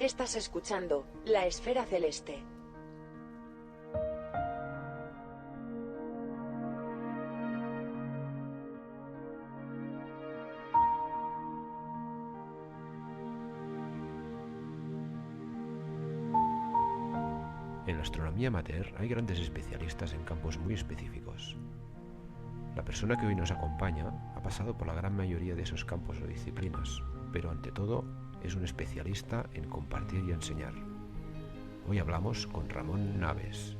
Estás escuchando La Esfera Celeste. En la astronomía amateur hay grandes especialistas en campos muy específicos. La persona que hoy nos acompaña ha pasado por la gran mayoría de esos campos o disciplinas, pero ante todo es un especialista en compartir y enseñar. Hoy hablamos con Ramón Naves.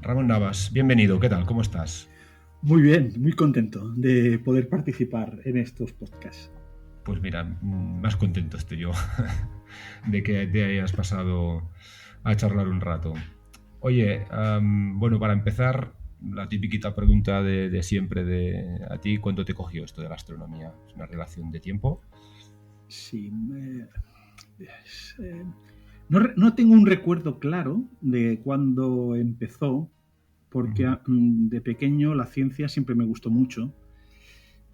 Ramón Navas, bienvenido, ¿qué tal? ¿Cómo estás? Muy bien, muy contento de poder participar en estos podcasts. Pues mira, más contento estoy yo de que te hayas pasado a charlar un rato. Oye, bueno, para empezar, la tipiquita pregunta de siempre a ti, ¿cuánto te cogió esto de la astronomía? ¿Es una relación de tiempo? Sí, no tengo un recuerdo claro de cuándo empezó, porque de pequeño la ciencia siempre me gustó mucho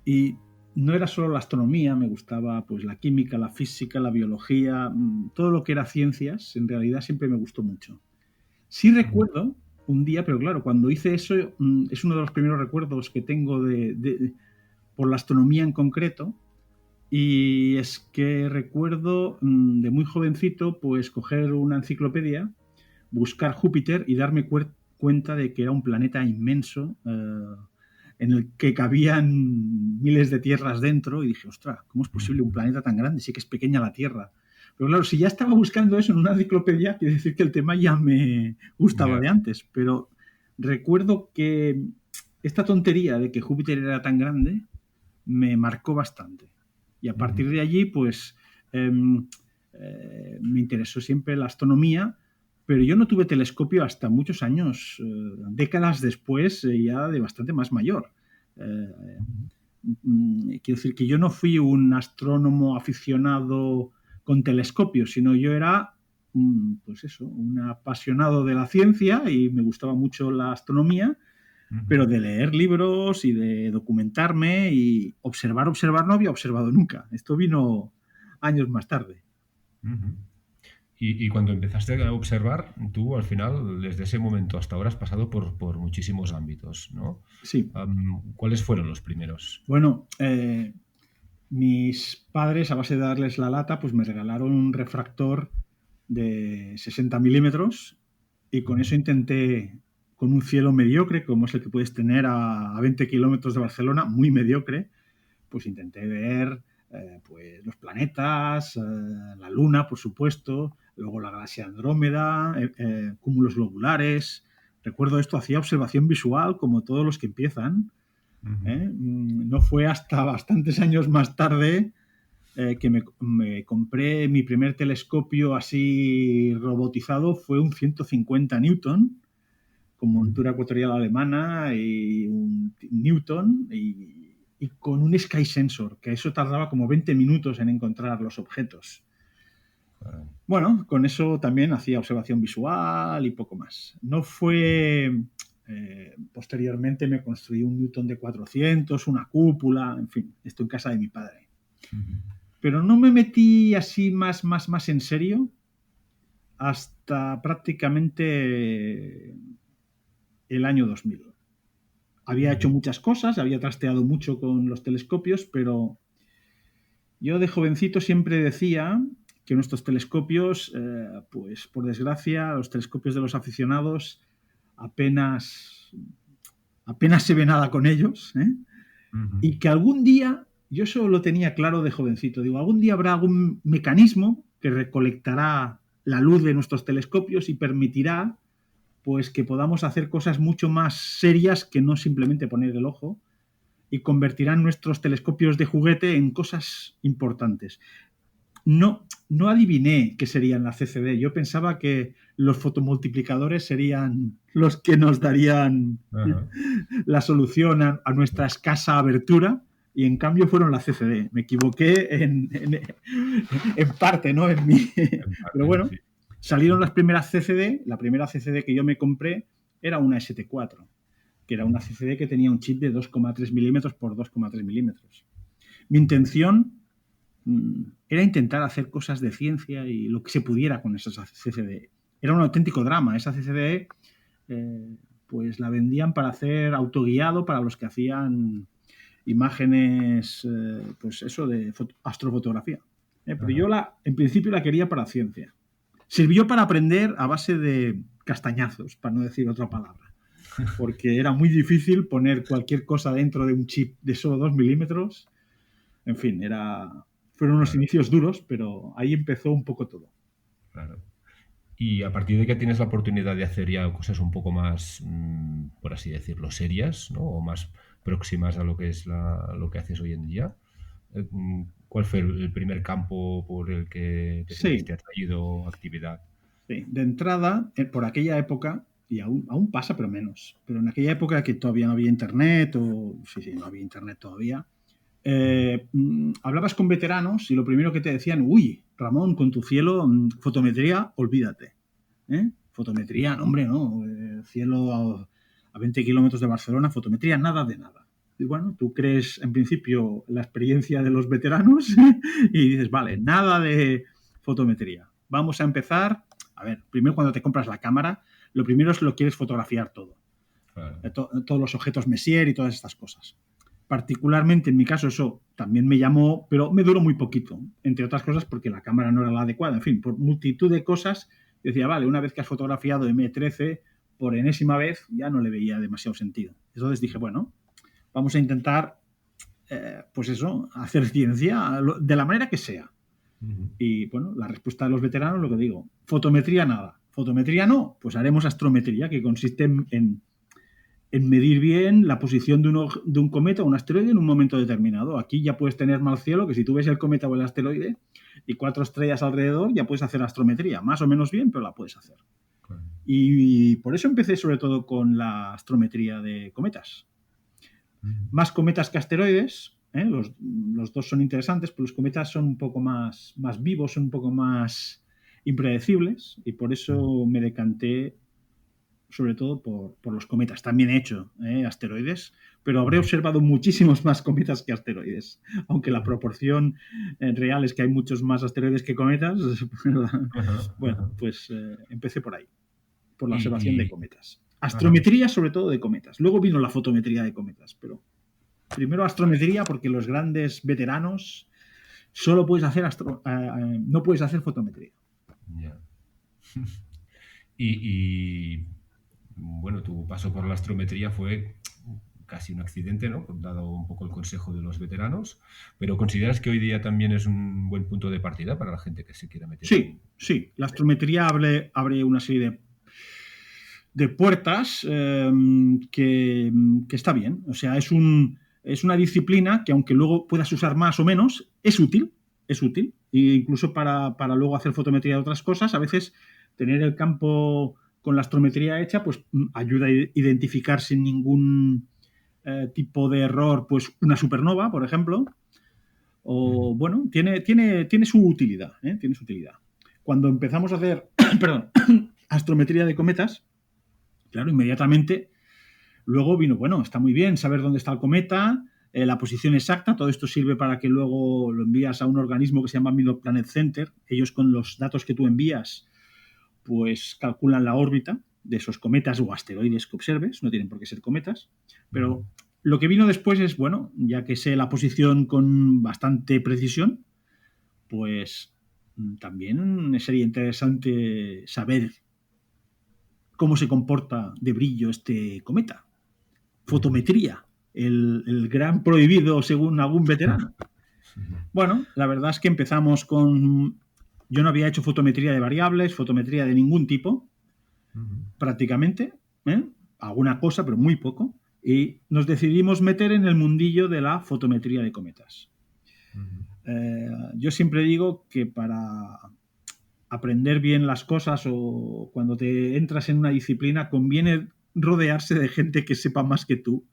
y no era solo la astronomía, me gustaba pues la química, la física, la biología, todo lo que era ciencias, en realidad siempre me gustó mucho. Sí recuerdo un día, pero claro, cuando hice eso es uno de los primeros recuerdos que tengo por la astronomía en concreto, y es que recuerdo de muy jovencito pues coger una enciclopedia, buscar Júpiter y darme cuenta de que era un planeta inmenso en el que cabían miles de tierras dentro, y dije, ostras, ¿cómo es posible un planeta tan grande? Sí que es pequeña la Tierra. Pero claro, si ya estaba buscando eso en una enciclopedia, quiere decir que el tema ya me gustaba de antes. Pero recuerdo que esta tontería de que Júpiter era tan grande me marcó bastante. Y a partir de allí, pues, me interesó siempre la astronomía, pero yo no tuve telescopio hasta muchos años, décadas después, ya de bastante más mayor. Quiero decir que yo no fui un astrónomo aficionado con telescopio, sino yo era, pues eso, un apasionado de la ciencia y me gustaba mucho la astronomía, pero de leer libros y de documentarme y observar no había observado nunca. Esto vino años más tarde. Y cuando empezaste a observar, tú al final, desde ese momento hasta ahora, has pasado por muchísimos ámbitos, ¿no? Sí. ¿Cuáles fueron los primeros? Bueno, mis padres, a base de darles la lata, pues me regalaron un refractor de 60 milímetros y con eso intenté, con un cielo mediocre, como es el que puedes tener a 20 kilómetros de Barcelona, muy mediocre, pues intenté ver pues los planetas, la Luna, por supuesto, luego la galaxia Andrómeda, cúmulos globulares. Recuerdo esto, hacía observación visual como todos los que empiezan. No fue hasta bastantes años más tarde que me compré mi primer telescopio así robotizado, fue un 150 Newton, con montura ecuatorial alemana y un Newton y con un Sky Sensor, que eso tardaba como 20 minutos en encontrar los objetos. Bueno, con eso también hacía observación visual y poco más. No fue... posteriormente me construí un Newton de 400, una cúpula, en fin, esto en casa de mi padre. Pero no me metí así más en serio hasta prácticamente el año 2000. Había hecho muchas cosas, había trasteado mucho con los telescopios, pero yo de jovencito siempre decía que nuestros telescopios, pues por desgracia, los telescopios de los aficionados apenas se ve nada con ellos, y que algún día, yo eso lo tenía claro de jovencito, digo, algún día habrá algún mecanismo que recolectará la luz de nuestros telescopios y permitirá pues que podamos hacer cosas mucho más serias que no simplemente poner el ojo, y convertirán nuestros telescopios de juguete en cosas importantes. No adiviné qué serían las CCD. Yo pensaba que los fotomultiplicadores serían los que nos darían la solución a nuestra escasa abertura, y en cambio fueron las CCD. Me equivoqué en parte, ¿no? Pero bueno, sí. Salieron las primeras CCD. La primera CCD que yo me compré era una ST4. que era una CCD que tenía un chip de 2,3 milímetros por 2,3 milímetros. Mi intención era intentar hacer cosas de ciencia y lo que se pudiera con esa CCD. Era un auténtico drama. Esa CCD pues la vendían para hacer autoguiado para los que hacían imágenes, pues eso, de astrofotografía. Pero yo en principio la quería para ciencia. Sirvió para aprender a base de castañazos, para no decir otra palabra, porque era muy difícil poner cualquier cosa dentro de un chip de solo 2 milímetros. En fin, fueron unos inicios duros, pero ahí empezó un poco todo. Claro. Y a partir de que tienes la oportunidad de hacer ya cosas un poco más, por así decirlo, serias, ¿no? O más próximas a lo que es lo que haces hoy en día, ¿cuál fue el primer campo por el que te sentiste atraído actividad? Sí, de entrada, por aquella época, y aún pasa, pero menos, pero en aquella época que todavía no había internet, no había internet todavía, hablabas con veteranos y lo primero que te decían, uy, Ramón, con tu cielo, fotometría, olvídate. Fotometría, no, hombre, no. Cielo a 20 kilómetros de Barcelona, fotometría, nada de nada. Y bueno, tú crees en principio la experiencia de los veteranos y dices, vale, nada de fotometría. Vamos a empezar. A ver, primero cuando te compras la cámara, lo primero es lo quieres fotografiar todo. Claro. Todos los objetos Messier y todas estas cosas. Particularmente en mi caso eso también me llamó, pero me duró muy poquito, entre otras cosas porque la cámara no era la adecuada. En fin, por multitud de cosas, yo decía, vale, una vez que has fotografiado M13 por enésima vez, ya no le veía demasiado sentido. Entonces dije, bueno, vamos a intentar, pues eso, hacer ciencia de la manera que sea. Y bueno, la respuesta de los veteranos, lo que digo, fotometría nada. Fotometría no, pues haremos astrometría, que consiste en medir bien la posición de un cometa o un asteroide en un momento determinado. Aquí ya puedes tener mal cielo, que si tú ves el cometa o el asteroide y 4 estrellas alrededor, ya puedes hacer astrometría. Más o menos bien, pero la puedes hacer. Claro. Y por eso empecé sobre todo con la astrometría de cometas. Más cometas que asteroides. Los dos son interesantes, pero los cometas son un poco más vivos, son un poco más impredecibles y por eso me decanté sobre todo por los cometas. También he hecho asteroides, pero habré observado muchísimos más cometas que asteroides. Aunque la proporción real es que hay muchos más asteroides que cometas. Bueno, pues empecé por ahí, por la observación de cometas. Astrometría sobre todo de cometas. Luego vino la fotometría de cometas, pero primero astrometría porque los grandes veteranos solo puedes hacer no puedes hacer fotometría. Yeah. y bueno, tu paso por la astrometría fue casi un accidente, ¿no? Dado un poco el consejo de los veteranos, pero ¿consideras que hoy día también es un buen punto de partida para la gente que se quiera meter? Sí. La astrometría abre una serie de puertas que está bien. O sea, es una disciplina que aunque luego puedas usar más o menos, es útil. E incluso para luego hacer fotometría de otras cosas, a veces tener el campo con la astrometría hecha, pues ayuda a identificar sin ningún tipo de error, pues una supernova, por ejemplo. O bueno, tiene su utilidad, tiene su utilidad. Cuando empezamos a hacer, astrometría de cometas, claro, inmediatamente luego vino, bueno, está muy bien saber dónde está el cometa, la posición exacta, todo esto sirve para que luego lo envías a un organismo que se llama Minor Planet Center. Ellos con los datos que tú envías pues calculan la órbita de esos cometas o asteroides que observes, no tienen por qué ser cometas, pero lo que vino después es, bueno, ya que sé la posición con bastante precisión, pues también sería interesante saber cómo se comporta de brillo este cometa. Fotometría, el gran prohibido según algún veterano. Bueno, la verdad es que empezamos con... Yo no había hecho fotometría de variables, fotometría de ningún tipo, prácticamente, alguna cosa, pero muy poco, y nos decidimos meter en el mundillo de la fotometría de cometas. Yo siempre digo que para aprender bien las cosas o cuando te entras en una disciplina conviene rodearse de gente que sepa más que tú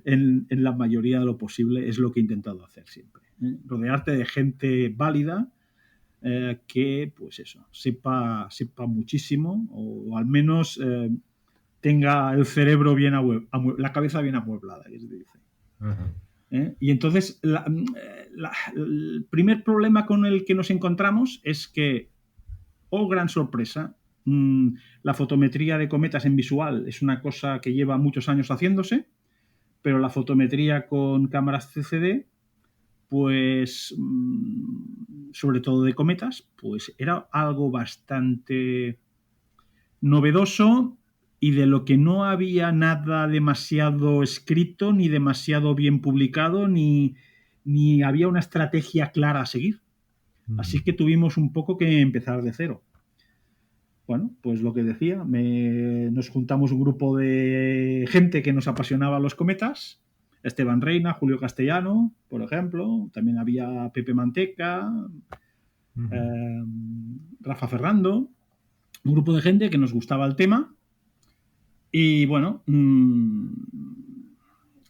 en la mayoría de lo posible. Es lo que he intentado hacer siempre. Rodearte de gente válida que, pues eso, sepa muchísimo o al menos tenga el cerebro bien la cabeza bien amueblada, que se dice. Y entonces el primer problema con el que nos encontramos es que, oh gran sorpresa, la fotometría de cometas en visual es una cosa que lleva muchos años haciéndose, pero la fotometría con cámaras CCD, pues sobre todo de cometas, pues era algo bastante novedoso y de lo que no había nada demasiado escrito, ni demasiado bien publicado, ni había una estrategia clara a seguir. Así que tuvimos un poco que empezar de cero. Bueno, pues lo que decía, nos juntamos un grupo de gente que nos apasionaba los cometas. Esteban Reina, Julio Castellano, por ejemplo. También había Pepe Manteca, Rafa Ferrando. Un grupo de gente que nos gustaba el tema. Y bueno,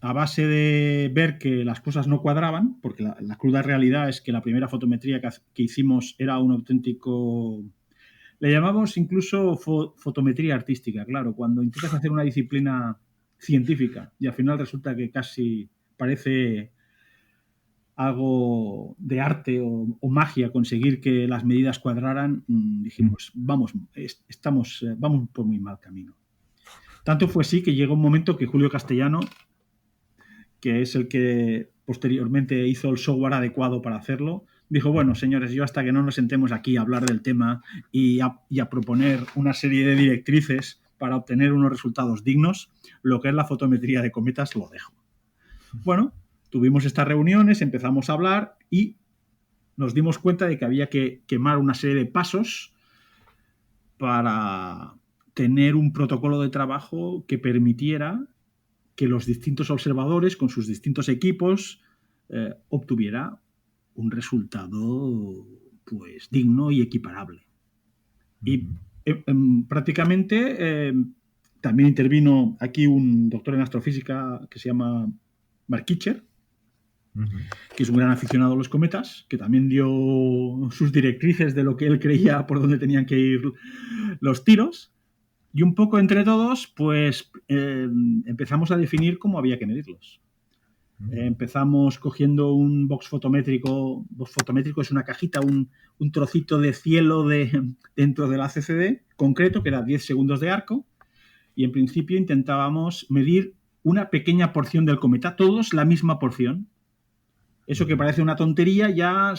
a base de ver que las cosas no cuadraban, porque la cruda realidad es que la primera fotometría que hicimos era un auténtico... Le llamamos incluso fotometría artística, claro, cuando intentas hacer una disciplina científica y al final resulta que casi parece algo de arte o magia conseguir que las medidas cuadraran, dijimos, vamos por muy mal camino. Tanto fue así que llegó un momento que Julio Castellano, que es el que posteriormente hizo el software adecuado para hacerlo, dijo, bueno, señores, yo hasta que no nos sentemos aquí a hablar del tema y a proponer una serie de directrices para obtener unos resultados dignos, lo que es la fotometría de cometas lo dejo. Bueno, tuvimos estas reuniones, empezamos a hablar y nos dimos cuenta de que había que quemar una serie de pasos para tener un protocolo de trabajo que permitiera que los distintos observadores con sus distintos equipos obtuviera un resultado pues digno y equiparable. Y prácticamente también intervino aquí un doctor en astrofísica que se llama Mark Kitcher, que es un gran aficionado a los cometas, que también dio sus directrices de lo que él creía por dónde tenían que ir los tiros. Y un poco entre todos, pues empezamos a definir cómo había que medirlos. Empezamos cogiendo un box fotométrico. Box fotométrico es una cajita, un trocito de cielo dentro de la CCD concreto, que era 10 segundos de arco. Y en principio intentábamos medir una pequeña porción del cometa, todos la misma porción. Eso que parece una tontería ya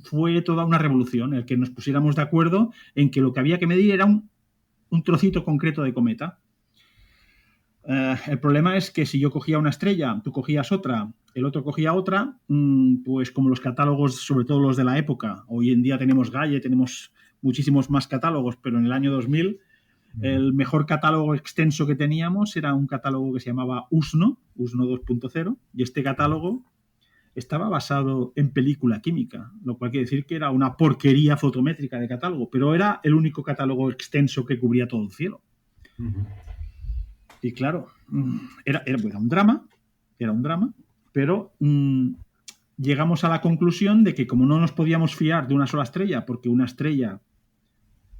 fue toda una revolución, el que nos pusiéramos de acuerdo en que lo que había que medir era un trocito concreto de cometa. El problema es que si yo cogía una estrella, tú cogías otra, el otro cogía otra, pues como los catálogos, sobre todo los de la época, hoy en día tenemos Gaia, tenemos muchísimos más catálogos, pero en el año 2000 el mejor catálogo extenso que teníamos era un catálogo que se llamaba USNO 2.0, y este catálogo estaba basado en película química, lo cual quiere decir que era una porquería fotométrica de catálogo, pero era el único catálogo extenso que cubría todo el cielo. Y claro, era un drama, pero llegamos a la conclusión de que como no nos podíamos fiar de una sola estrella, porque una estrella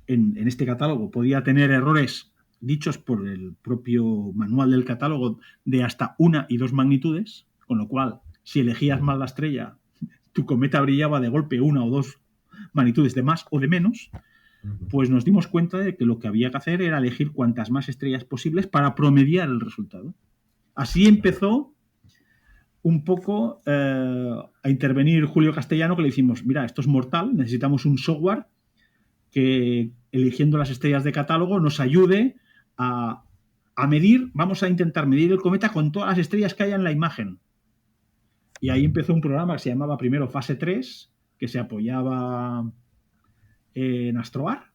en este catálogo podía tener errores dichos por el propio manual del catálogo de hasta 1 y 2 magnitudes, con lo cual si elegías mal la estrella, tu cometa brillaba de golpe 1 o 2 magnitudes de más o de menos, pues nos dimos cuenta de que lo que había que hacer era elegir cuantas más estrellas posibles para promediar el resultado. Así empezó un poco a intervenir Julio Castellano, que le dijimos, mira, esto es mortal, necesitamos un software que, eligiendo las estrellas de catálogo, nos ayude a medir, vamos a intentar medir el cometa con todas las estrellas que haya en la imagen. Y ahí empezó un programa que se llamaba primero Fase 3, que se apoyaba en Astrobar.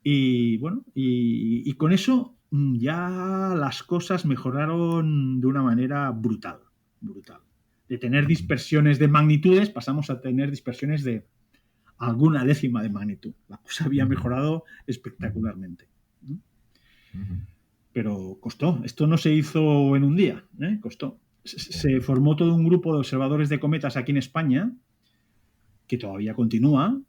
Y bueno, y con eso ya las cosas mejoraron de una manera brutal. De tener dispersiones de magnitudes pasamos a tener dispersiones de alguna décima de magnitud. La cosa había mejorado espectacularmente. Pero costó. Esto no se hizo en un día, costó. Se formó todo un grupo de observadores de cometas aquí en España, que todavía continúa,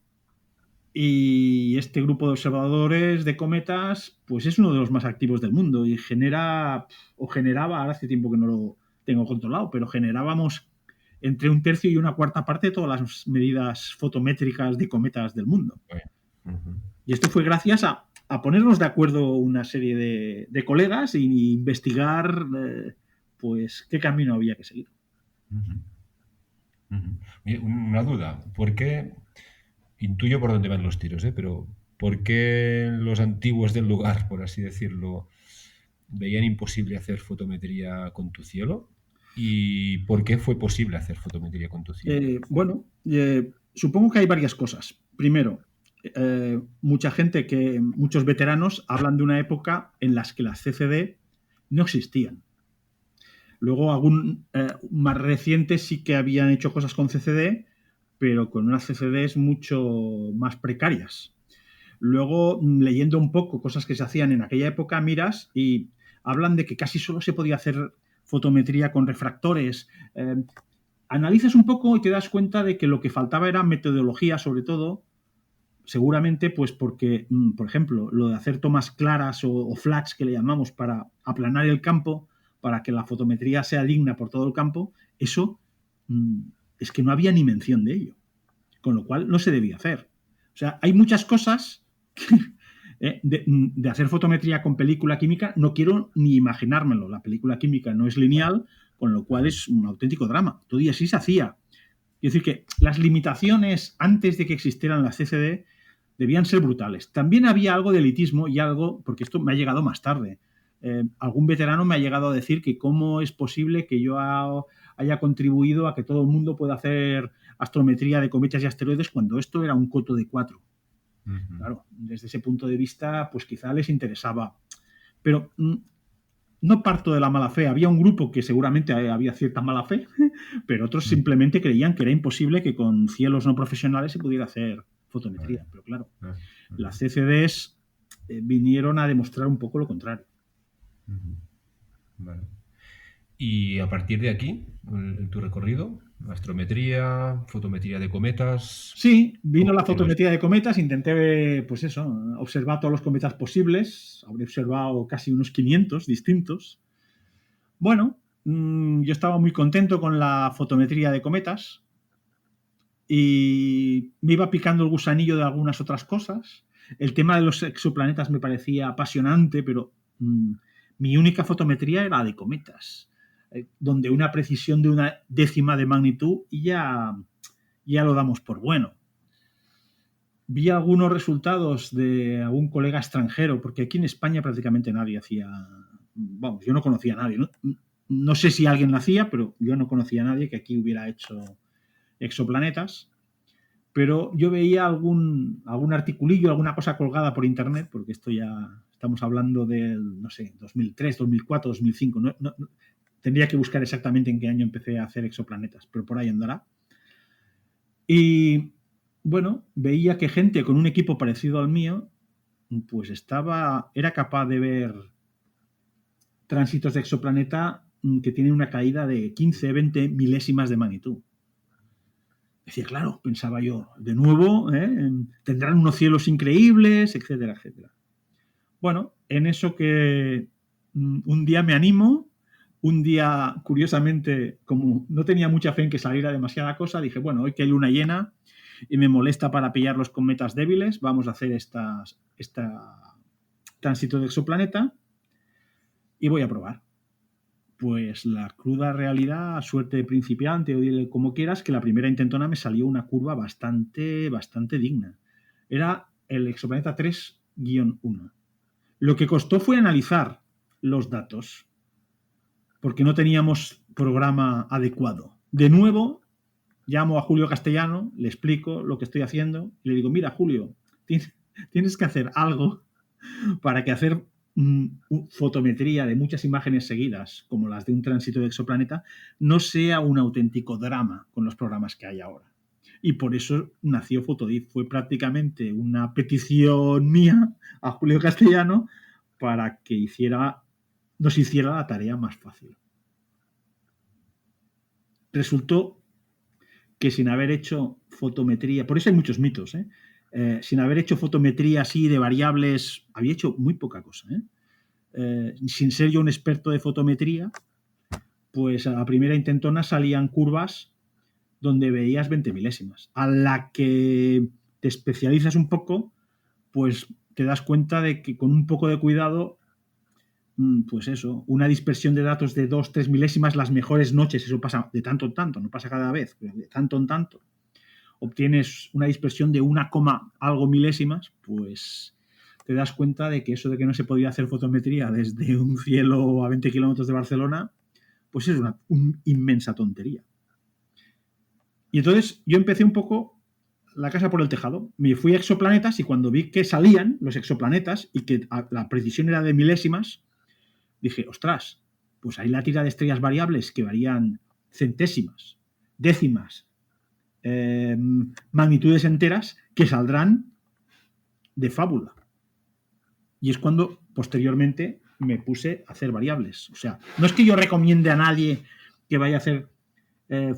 Y este grupo de observadores de cometas, pues es uno de los más activos del mundo y generaba, ahora hace tiempo que no lo tengo controlado, pero generábamos entre un tercio y una cuarta parte de todas las medidas fotométricas de cometas del mundo. Ujú. Y esto fue gracias a ponernos de acuerdo una serie de colegas y investigar pues qué camino había que seguir. Ujú. Ujú. Una duda, ¿por qué? Intuyo por dónde van los tiros, ¿eh? Pero ¿por qué los antiguos del lugar, por así decirlo, veían imposible hacer fotometría con tu cielo? ¿Y por qué fue posible hacer fotometría con tu cielo? Bueno, supongo que hay varias cosas. Primero, muchos veteranos hablan de una época en las que las CCD no existían. Luego, algún más recientes sí que habían hecho cosas con CCD, pero con unas CCDs mucho más precarias. Luego, leyendo un poco cosas que se hacían en aquella época, miras y hablan de que casi solo se podía hacer fotometría con refractores. Analizas un poco y te das cuenta de que lo que faltaba era metodología, sobre todo, seguramente pues porque, por ejemplo, lo de hacer tomas claras o flats que le llamamos para aplanar el campo, para que la fotometría sea digna por todo el campo, eso es que no había ni mención de ello, con lo cual no se debía hacer. O sea, hay muchas cosas de hacer fotometría con película química, no quiero ni imaginármelo. La película química no es lineal, con lo cual es un auténtico drama. Todavía sí se hacía. Es decir, que las limitaciones antes de que existieran las CCD debían ser brutales. También había algo de elitismo y algo, porque esto me ha llegado más tarde. Algún veterano me ha llegado a decir que cómo es posible que yo haya contribuido a que todo el mundo pueda hacer astrometría de cometas y asteroides cuando esto era un coto de 4. Ujú. Claro, desde ese punto de vista, pues quizá les interesaba. Pero no parto de la mala fe. Había un grupo que seguramente había cierta mala fe, pero otros simplemente creían que era imposible que con cielos no profesionales se pudiera hacer fotometría. Vale. Pero claro, Ah, ujú. las CCDs vinieron a demostrar un poco lo contrario. Ujú. Vale. Y a partir de aquí, en tu recorrido, astrometría, fotometría de cometas, Sí, vino ¿cómo la continúas? fotometría de cometas, intenté, pues eso, observar todos los cometas posibles. Habré observado casi unos 500 distintos. Bueno, yo estaba muy contento con la fotometría de cometas y me iba picando el gusanillo de algunas otras cosas. El tema de los exoplanetas me parecía apasionante, pero mi única fotometría era de cometas, donde una precisión de una décima de magnitud y ya lo damos por bueno. Vi algunos resultados de algún colega extranjero, porque aquí en España prácticamente nadie hacía, vamos, yo no conocía a nadie, no sé si alguien lo hacía, pero yo no conocía a nadie que aquí hubiera hecho exoplanetas. Pero yo veía algún articulillo, alguna cosa colgada por internet, porque esto ya estamos hablando del, no sé, 2003, 2004, 2005. Tendría que buscar exactamente en qué año empecé a hacer exoplanetas, pero por ahí andará. Y bueno, veía que gente con un equipo parecido al mío, pues era capaz de ver tránsitos de exoplaneta que tienen una caída de 15, 20 milésimas de magnitud. Decía, claro, pensaba yo, de nuevo, tendrán unos cielos increíbles, etcétera, etcétera. Bueno, en eso que un día me animo, un día, curiosamente, como no tenía mucha fe en que saliera demasiada cosa, dije, bueno, hoy que hay luna llena y me molesta para pillar los cometas débiles, vamos a hacer esta tránsito de exoplaneta y voy a probar. Pues la cruda realidad, suerte de principiante o dile como quieras, que la primera intentona me salió una curva bastante digna. Era el exoplaneta 3-1. Lo que costó fue analizar los datos, porque no teníamos programa adecuado. De nuevo, llamo a Julio Castellano, le explico lo que estoy haciendo y le digo, mira, Julio, tienes que hacer algo para que hacer fotometría de muchas imágenes seguidas, como las de un tránsito de exoplaneta, no sea un auténtico drama con los programas que hay ahora. Y por eso nació Fotodif. Fue prácticamente una petición mía a Julio Castellano para que nos hiciera la tarea más fácil. Resultó que sin haber hecho fotometría, por eso hay muchos mitos, sin haber hecho fotometría así de variables, había hecho muy poca cosa, sin ser yo un experto de fotometría, pues a la primera intentona salían curvas donde veías 20 milésimas. A la que te especializas un poco, pues te das cuenta de que con un poco de cuidado, pues eso, una dispersión de datos de 2-3 milésimas las mejores noches, eso pasa de tanto en tanto, no pasa cada vez, pero de tanto en tanto, obtienes una dispersión de 1, algo milésimas, pues te das cuenta de que eso de que no se podía hacer fotometría desde un cielo a 20 kilómetros de Barcelona, pues es una inmensa tontería. Y entonces yo empecé un poco la casa por el tejado. Me fui a exoplanetas y cuando vi que salían los exoplanetas y que la precisión era de milésimas, dije, ostras, pues hay la tira de estrellas variables que varían centésimas, décimas, magnitudes enteras que saldrán de fábula. Y es cuando posteriormente me puse a hacer variables. O sea, no es que yo recomiende a nadie que vaya a hacer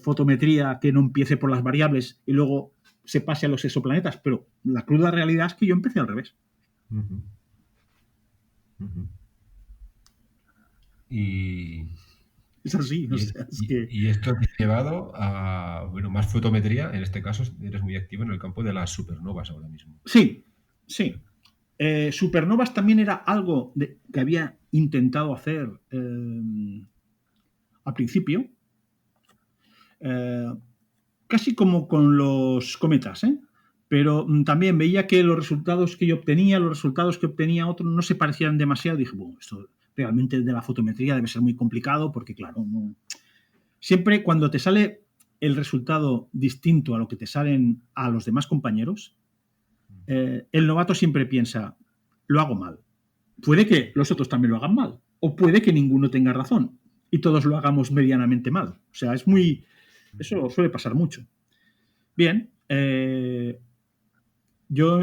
fotometría que no empiece por las variables y luego se pase a los exoplanetas, pero la cruda realidad es que yo empecé al revés. Y es así. Y esto te ha llevado a más fotometría. En este caso eres muy activo en el campo de las supernovas ahora mismo. Sí. Supernovas también era algo que había intentado hacer al principio. Casi como con los cometas, pero también veía que los resultados que yo obtenía, los resultados que obtenía otro, no se parecían demasiado. Dije, bueno, esto realmente de la fotometría debe ser muy complicado porque, claro, siempre cuando te sale el resultado distinto a lo que te salen a los demás compañeros, el novato siempre piensa, lo hago mal. Puede que los otros también lo hagan mal, o puede que ninguno tenga razón y todos lo hagamos medianamente mal. O sea, eso suele pasar mucho. Bien, yo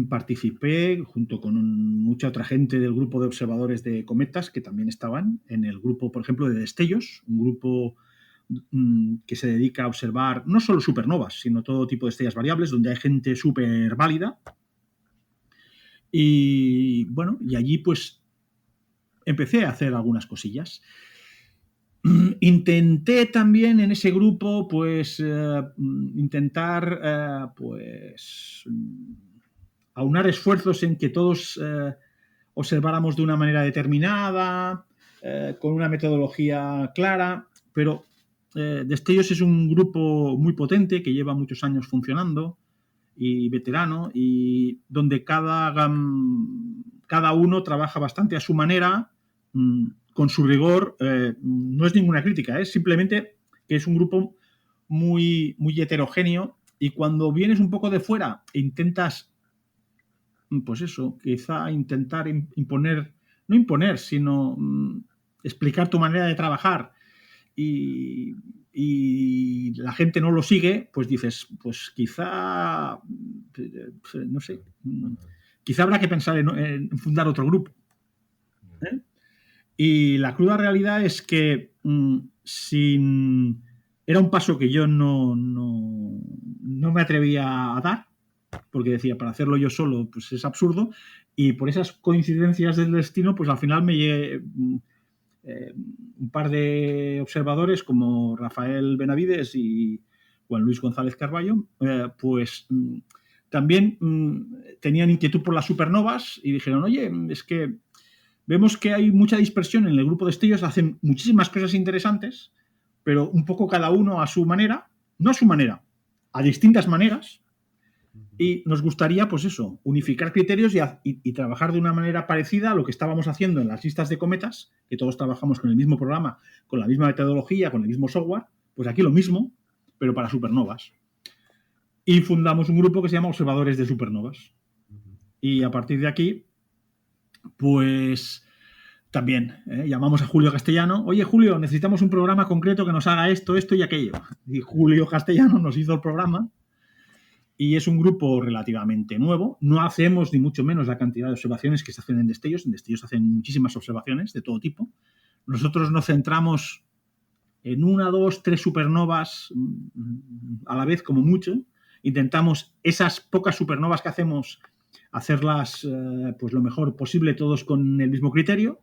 participé junto con mucha otra gente del grupo de observadores de cometas que también estaban en el grupo, por ejemplo, de destellos, un grupo que se dedica a observar no solo supernovas, sino todo tipo de estrellas variables, donde hay gente súper válida. Y bueno, y allí pues empecé a hacer algunas cosillas. Intenté también en ese grupo pues intentar pues aunar esfuerzos en que todos observáramos de una manera determinada, con una metodología clara, pero Destellos es un grupo muy potente que lleva muchos años funcionando y veterano, y donde cada uno trabaja bastante a su manera, con su rigor. No es ninguna crítica, es simplemente que es un grupo muy, muy heterogéneo, y cuando vienes un poco de fuera e intentas, pues eso, quizá intentar imponer, no imponer, sino explicar tu manera de trabajar, y la gente no lo sigue, pues dices, pues quizá, no sé, quizá habrá que pensar en fundar otro grupo. Y la cruda realidad es que era un paso que yo no me atrevía a dar, porque decía, para hacerlo yo solo pues es absurdo, y por esas coincidencias del destino pues al final me llegué un par de observadores como Rafael Benavides y Juan Luis González Carballo, pues también tenían inquietud por las supernovas y dijeron, oye, es que vemos que hay mucha dispersión en el grupo de destellos, hacen muchísimas cosas interesantes, pero un poco cada uno a su manera, no a su manera, a distintas maneras, y nos gustaría, pues eso, unificar criterios y trabajar de una manera parecida a lo que estábamos haciendo en las listas de cometas, que todos trabajamos con el mismo programa, con la misma metodología, con el mismo software, pues aquí lo mismo, pero para supernovas. Y fundamos un grupo que se llama Observadores de Supernovas. Y a partir de aquí, pues también llamamos a Julio Castellano. Oye, Julio, necesitamos un programa concreto que nos haga esto, esto y aquello. Y Julio Castellano nos hizo el programa. Y es un grupo relativamente nuevo. No hacemos ni mucho menos la cantidad de observaciones que se hacen en destellos. En destellos hacen muchísimas observaciones de todo tipo. Nosotros nos centramos en 1, 2, 3 supernovas a la vez como mucho. Intentamos esas pocas supernovas que hacemos, hacerlas pues lo mejor posible, todos con el mismo criterio.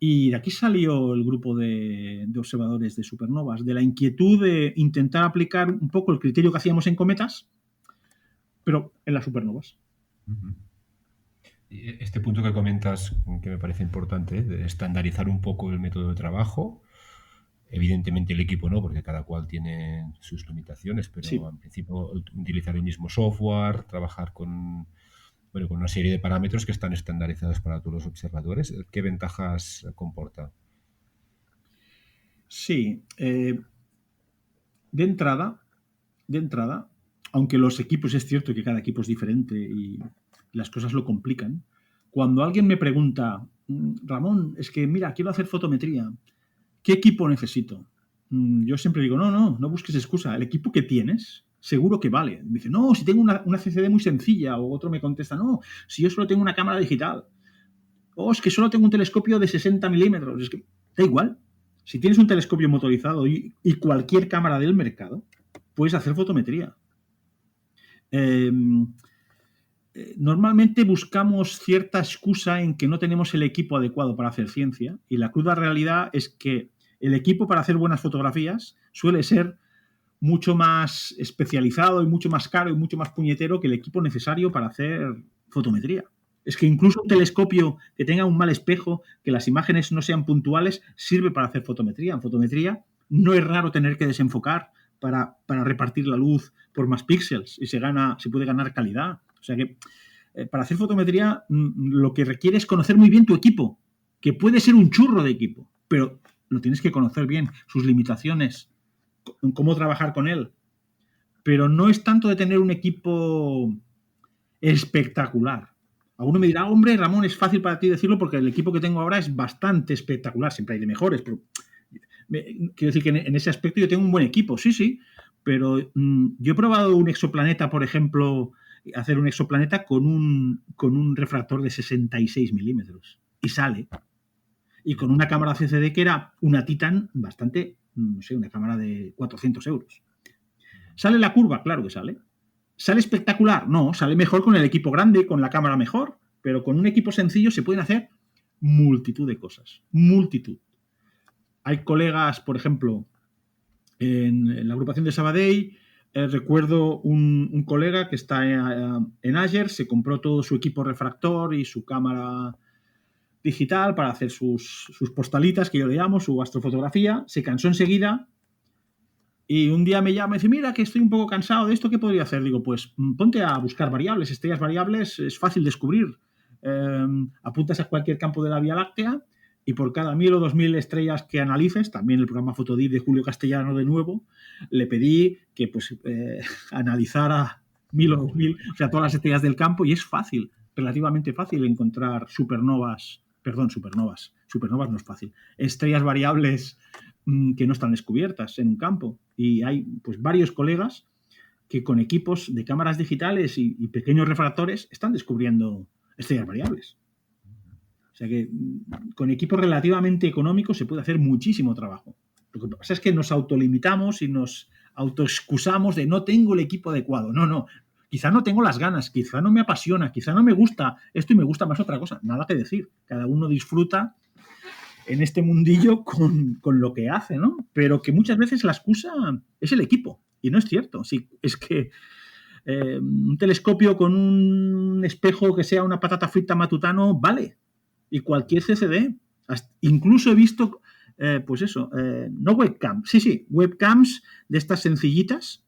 Y de aquí salió el grupo de observadores de supernovas, de la inquietud de intentar aplicar un poco el criterio que hacíamos en cometas, pero en las supernovas. Este punto que comentas, que me parece importante, de estandarizar un poco el método de trabajo. Evidentemente el equipo no, porque cada cual tiene sus limitaciones, pero Sí. en principio utilizar el mismo software, trabajar con una serie de parámetros que están estandarizados para todos los observadores. ¿Qué ventajas comporta? Sí. De entrada, aunque los equipos, es cierto que cada equipo es diferente y las cosas lo complican, cuando alguien me pregunta, Ramón, es que mira, quiero hacer fotometría, ¿qué equipo necesito? Yo siempre digo, no busques excusa, el equipo que tienes seguro que vale. Me dice, no, si tengo una CCD muy sencilla, o otro me contesta, no, si yo solo tengo una cámara digital, o es que solo tengo un telescopio de 60 milímetros, es que da igual. Si tienes un telescopio motorizado y cualquier cámara del mercado, puedes hacer fotometría. Normalmente buscamos cierta excusa en que no tenemos el equipo adecuado para hacer ciencia, y la cruda realidad es que el equipo para hacer buenas fotografías suele ser mucho más especializado y mucho más caro y mucho más puñetero que el equipo necesario para hacer fotometría. Es que incluso un telescopio que tenga un mal espejo, que las imágenes no sean puntuales, sirve para hacer fotometría. En fotometría no es raro tener que desenfocar para repartir la luz por más píxeles y se puede ganar calidad. O sea que para hacer fotometría lo que requiere es conocer muy bien tu equipo, que puede ser un churro de equipo, pero lo tienes que conocer bien, sus limitaciones, cómo trabajar con él. Pero no es tanto de tener un equipo espectacular. Alguno me dirá, hombre, Ramón, es fácil para ti decirlo porque el equipo que tengo ahora es bastante espectacular. Siempre hay de mejores, pero quiero decir que en ese aspecto yo tengo un buen equipo, sí, pero yo he probado un exoplaneta, por ejemplo, hacer un exoplaneta con un refractor de 66 milímetros y sale. Y con una cámara CCD que era una Titan bastante, no sé, una cámara de 400 euros. ¿Sale la curva? Claro que sale. ¿Sale espectacular? No, sale mejor con el equipo grande, con la cámara mejor, pero con un equipo sencillo se pueden hacer multitud de cosas. Multitud. Hay colegas, por ejemplo, en la agrupación de Sabadell, recuerdo un colega que está en Ager, se compró todo su equipo refractor y su cámara digital para hacer sus postalitas, que yo le llamo, su astrofotografía, se cansó enseguida y un día me llama y dice, mira, que estoy un poco cansado de esto, ¿qué podría hacer? Digo, pues ponte a buscar variables, estrellas variables, es fácil descubrir. Apuntas a cualquier campo de la Vía Láctea y por cada 1000 o 2000 estrellas que analices, también el programa Fotodip de Julio Castellano de nuevo, le pedí que pues analizara 1000 o 2000, o sea, todas las estrellas del campo, y es fácil, relativamente fácil encontrar supernovas no es fácil, estrellas variables que no están descubiertas en un campo. Y hay pues varios colegas que con equipos de cámaras digitales y pequeños refractores están descubriendo estrellas variables. O sea que con equipos relativamente económicos se puede hacer muchísimo trabajo. Lo que pasa es que nos autolimitamos y nos autoexcusamos de no tengo el equipo adecuado. No. Quizá no tengo las ganas, quizá no me apasiona, quizá no me gusta esto y me gusta más otra cosa. Nada que decir. Cada uno disfruta en este mundillo con lo que hace, ¿no? Pero que muchas veces la excusa es el equipo. Y no es cierto. Sí, es que un telescopio con un espejo que sea una patata frita matutano vale. Y cualquier CCD. Incluso he visto, no webcam. Sí, webcams de estas sencillitas.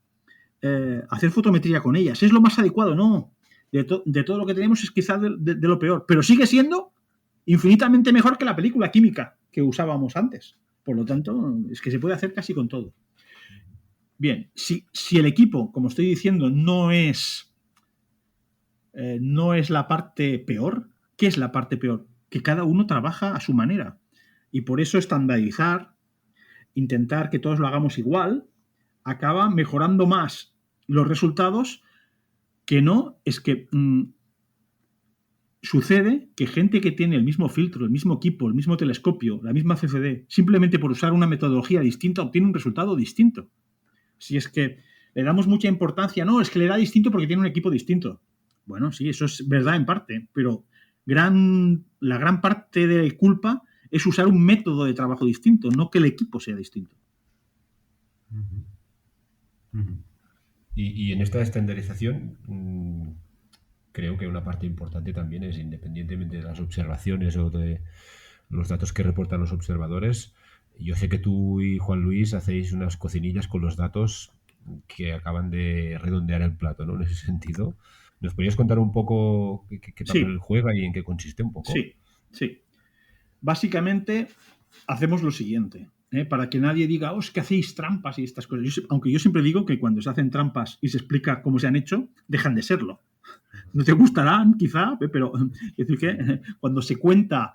Hacer fotometría con ellas. ¿Es lo más adecuado? No. De todo lo que tenemos es quizás de lo peor. Pero sigue siendo infinitamente mejor que la película química que usábamos antes. Por lo tanto, es que se puede hacer casi con todo. Bien, si el equipo, como estoy diciendo, no es la parte peor, ¿qué es la parte peor? Que cada uno trabaja a su manera. Y por eso estandarizar, intentar que todos lo hagamos igual, acaba mejorando más los resultados que no. Es que sucede que gente que tiene el mismo filtro, el mismo equipo, el mismo telescopio, la misma CCD, simplemente por usar una metodología distinta obtiene un resultado distinto. Si es que Le damos mucha importancia. No, es que le da distinto porque tiene un equipo distinto. Bueno, sí, eso es verdad en parte, pero la gran parte de culpa es usar un método de trabajo distinto, no que el equipo sea distinto. Y en esta estandarización, creo que una parte importante también es, independientemente de las observaciones o de los datos que reportan los observadores, yo sé que tú y Juan Luis hacéis unas cocinillas con los datos que acaban de redondear el plato, ¿no? En ese sentido, ¿nos podrías contar un poco qué papel juega y en qué consiste un poco? Sí. Básicamente hacemos lo siguiente, para que nadie diga, es que hacéis trampas y estas cosas. Aunque yo siempre digo que cuando se hacen trampas y se explica cómo se han hecho, dejan de serlo. No te gustarán, quizá, pero es decir que cuando se cuenta,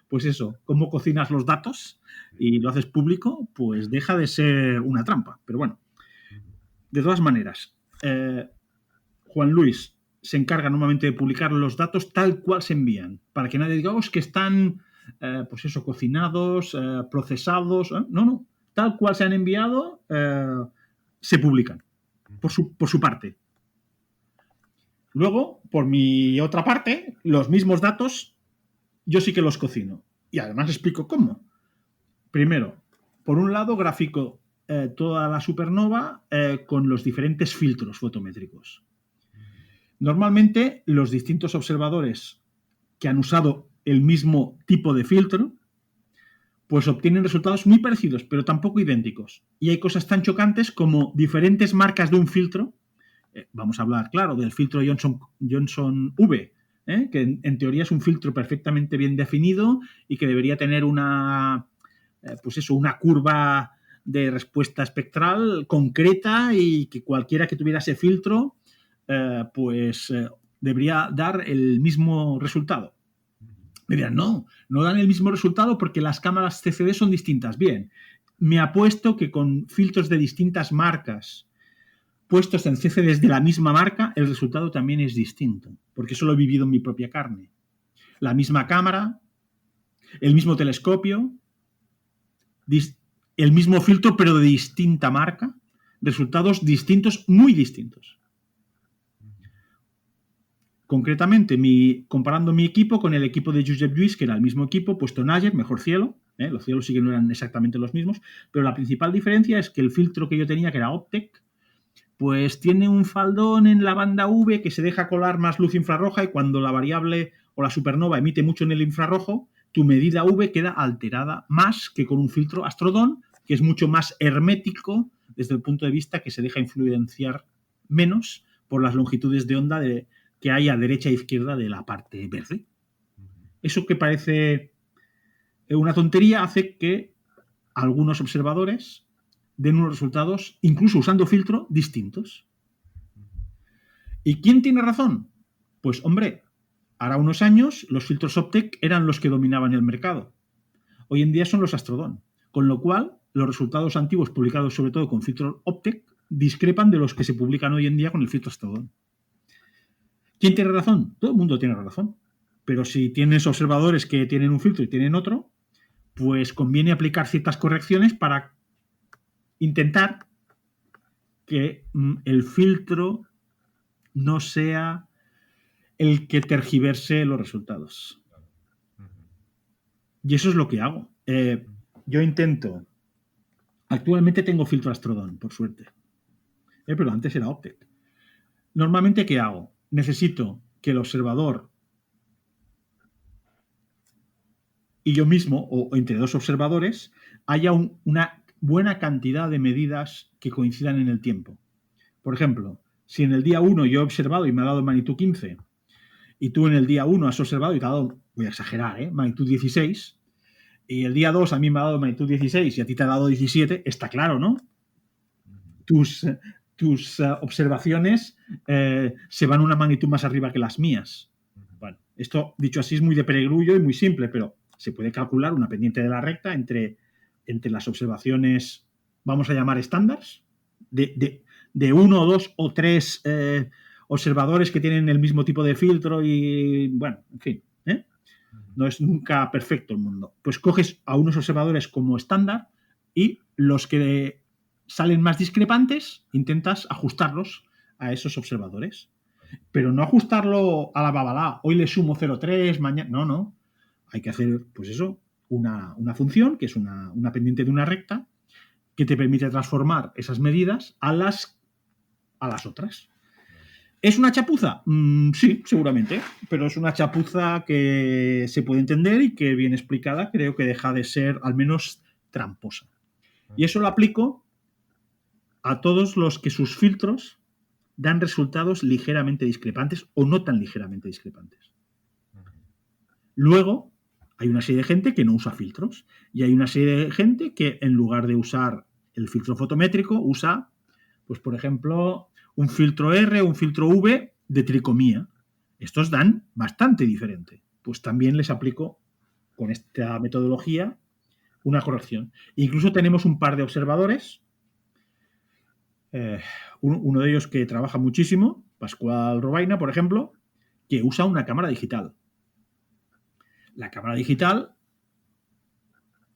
pues eso, cómo cocinas los datos y lo haces público, pues deja de ser una trampa. Pero bueno, de todas maneras, Juan Luis se encarga normalmente de publicar los datos tal cual se envían, para que nadie diga, es que están, pues eso, cocinados, procesados. No, tal cual se han enviado, se publican, por su parte. Luego, por mi otra parte, los mismos datos, yo sí que los cocino. Y además explico cómo. Primero, por un lado, grafico toda la supernova con los diferentes filtros fotométricos. Normalmente, los distintos observadores que han usado el mismo tipo de filtro, pues obtienen resultados muy parecidos, pero tampoco idénticos. Y hay cosas tan chocantes como diferentes marcas de un filtro. Vamos a hablar, claro, del filtro Johnson V, que en teoría es un filtro perfectamente bien definido y que debería tener una curva de respuesta espectral concreta y que cualquiera que tuviera ese filtro debería dar el mismo resultado. Me dirán, no dan el mismo resultado porque las cámaras CCD son distintas. Bien, me apuesto que con filtros de distintas marcas puestos en CCDs de la misma marca, el resultado también es distinto, porque eso lo he vivido en mi propia carne. La misma cámara, el mismo telescopio, el mismo filtro, pero de distinta marca, resultados distintos, muy distintos. Concretamente, comparando mi equipo con el equipo de Josep Lluís, que era el mismo equipo, puesto en Ayer, mejor cielo, los cielos sí que no eran exactamente los mismos, pero la principal diferencia es que el filtro que yo tenía, que era Optec, pues tiene un faldón en la banda V que se deja colar más luz infrarroja y cuando la variable o la supernova emite mucho en el infrarrojo, tu medida V queda alterada más que con un filtro Astrodome, que es mucho más hermético desde el punto de vista que se deja influenciar menos por las longitudes de onda que hay a derecha e izquierda de la parte verde. Eso que parece una tontería hace que algunos observadores den unos resultados, incluso usando filtro, distintos. ¿Y quién tiene razón? Pues, hombre, hará unos años los filtros Optec eran los que dominaban el mercado. Hoy en día son los Astrodome. Con lo cual, los resultados antiguos publicados sobre todo con filtro Optec discrepan de los que se publican hoy en día con el filtro Astrodome. ¿Quién tiene razón? Todo el mundo tiene razón. Pero si tienes observadores que tienen un filtro y tienen otro, pues conviene aplicar ciertas correcciones para intentar que el filtro no sea el que tergiverse los resultados. Y eso es lo que hago. Yo intento... Actualmente tengo filtro Astrodome, por suerte. Pero antes era Optec. Normalmente, ¿qué hago? Necesito que el observador y yo mismo, o entre dos observadores, haya una buena cantidad de medidas que coincidan en el tiempo. Por ejemplo, si en el día 1 yo he observado y me ha dado magnitud 15 y tú en el día 1 has observado y te ha dado, voy a exagerar, magnitud 16, y el día 2 a mí me ha dado magnitud 16 y a ti te ha dado 17, está claro, ¿no? Tus observaciones se van a una magnitud más arriba que las mías. Bueno, esto dicho así es muy de perogrullo y muy simple, pero se puede calcular una pendiente de la recta entre las observaciones, vamos a llamar estándares, de 1 o 2 o 3 observadores que tienen el mismo tipo de filtro y, bueno, en fin, no es nunca perfecto el mundo. Pues coges a unos observadores como estándar y los que salen más discrepantes, intentas ajustarlos a esos observadores. Pero no ajustarlo a la babalá. Hoy le sumo 0,3, mañana... No. Hay que hacer, pues eso, una función, que es una pendiente de una recta, que te permite transformar esas medidas a las otras. ¿Es una chapuza? Sí, seguramente, pero es una chapuza que se puede entender y que, bien explicada, creo que deja de ser al menos tramposa. Y eso lo aplico a todos los que sus filtros dan resultados ligeramente discrepantes o no tan ligeramente discrepantes. Luego, hay una serie de gente que no usa filtros y hay una serie de gente que, en lugar de usar el filtro fotométrico, usa, pues por ejemplo, un filtro R o un filtro V de tricomía. Estos dan bastante diferente. Pues también les aplico con esta metodología una corrección. Incluso tenemos un par de observadores, uno de ellos que trabaja muchísimo, Pascual Robaina, por ejemplo, que usa una cámara digital. La cámara digital,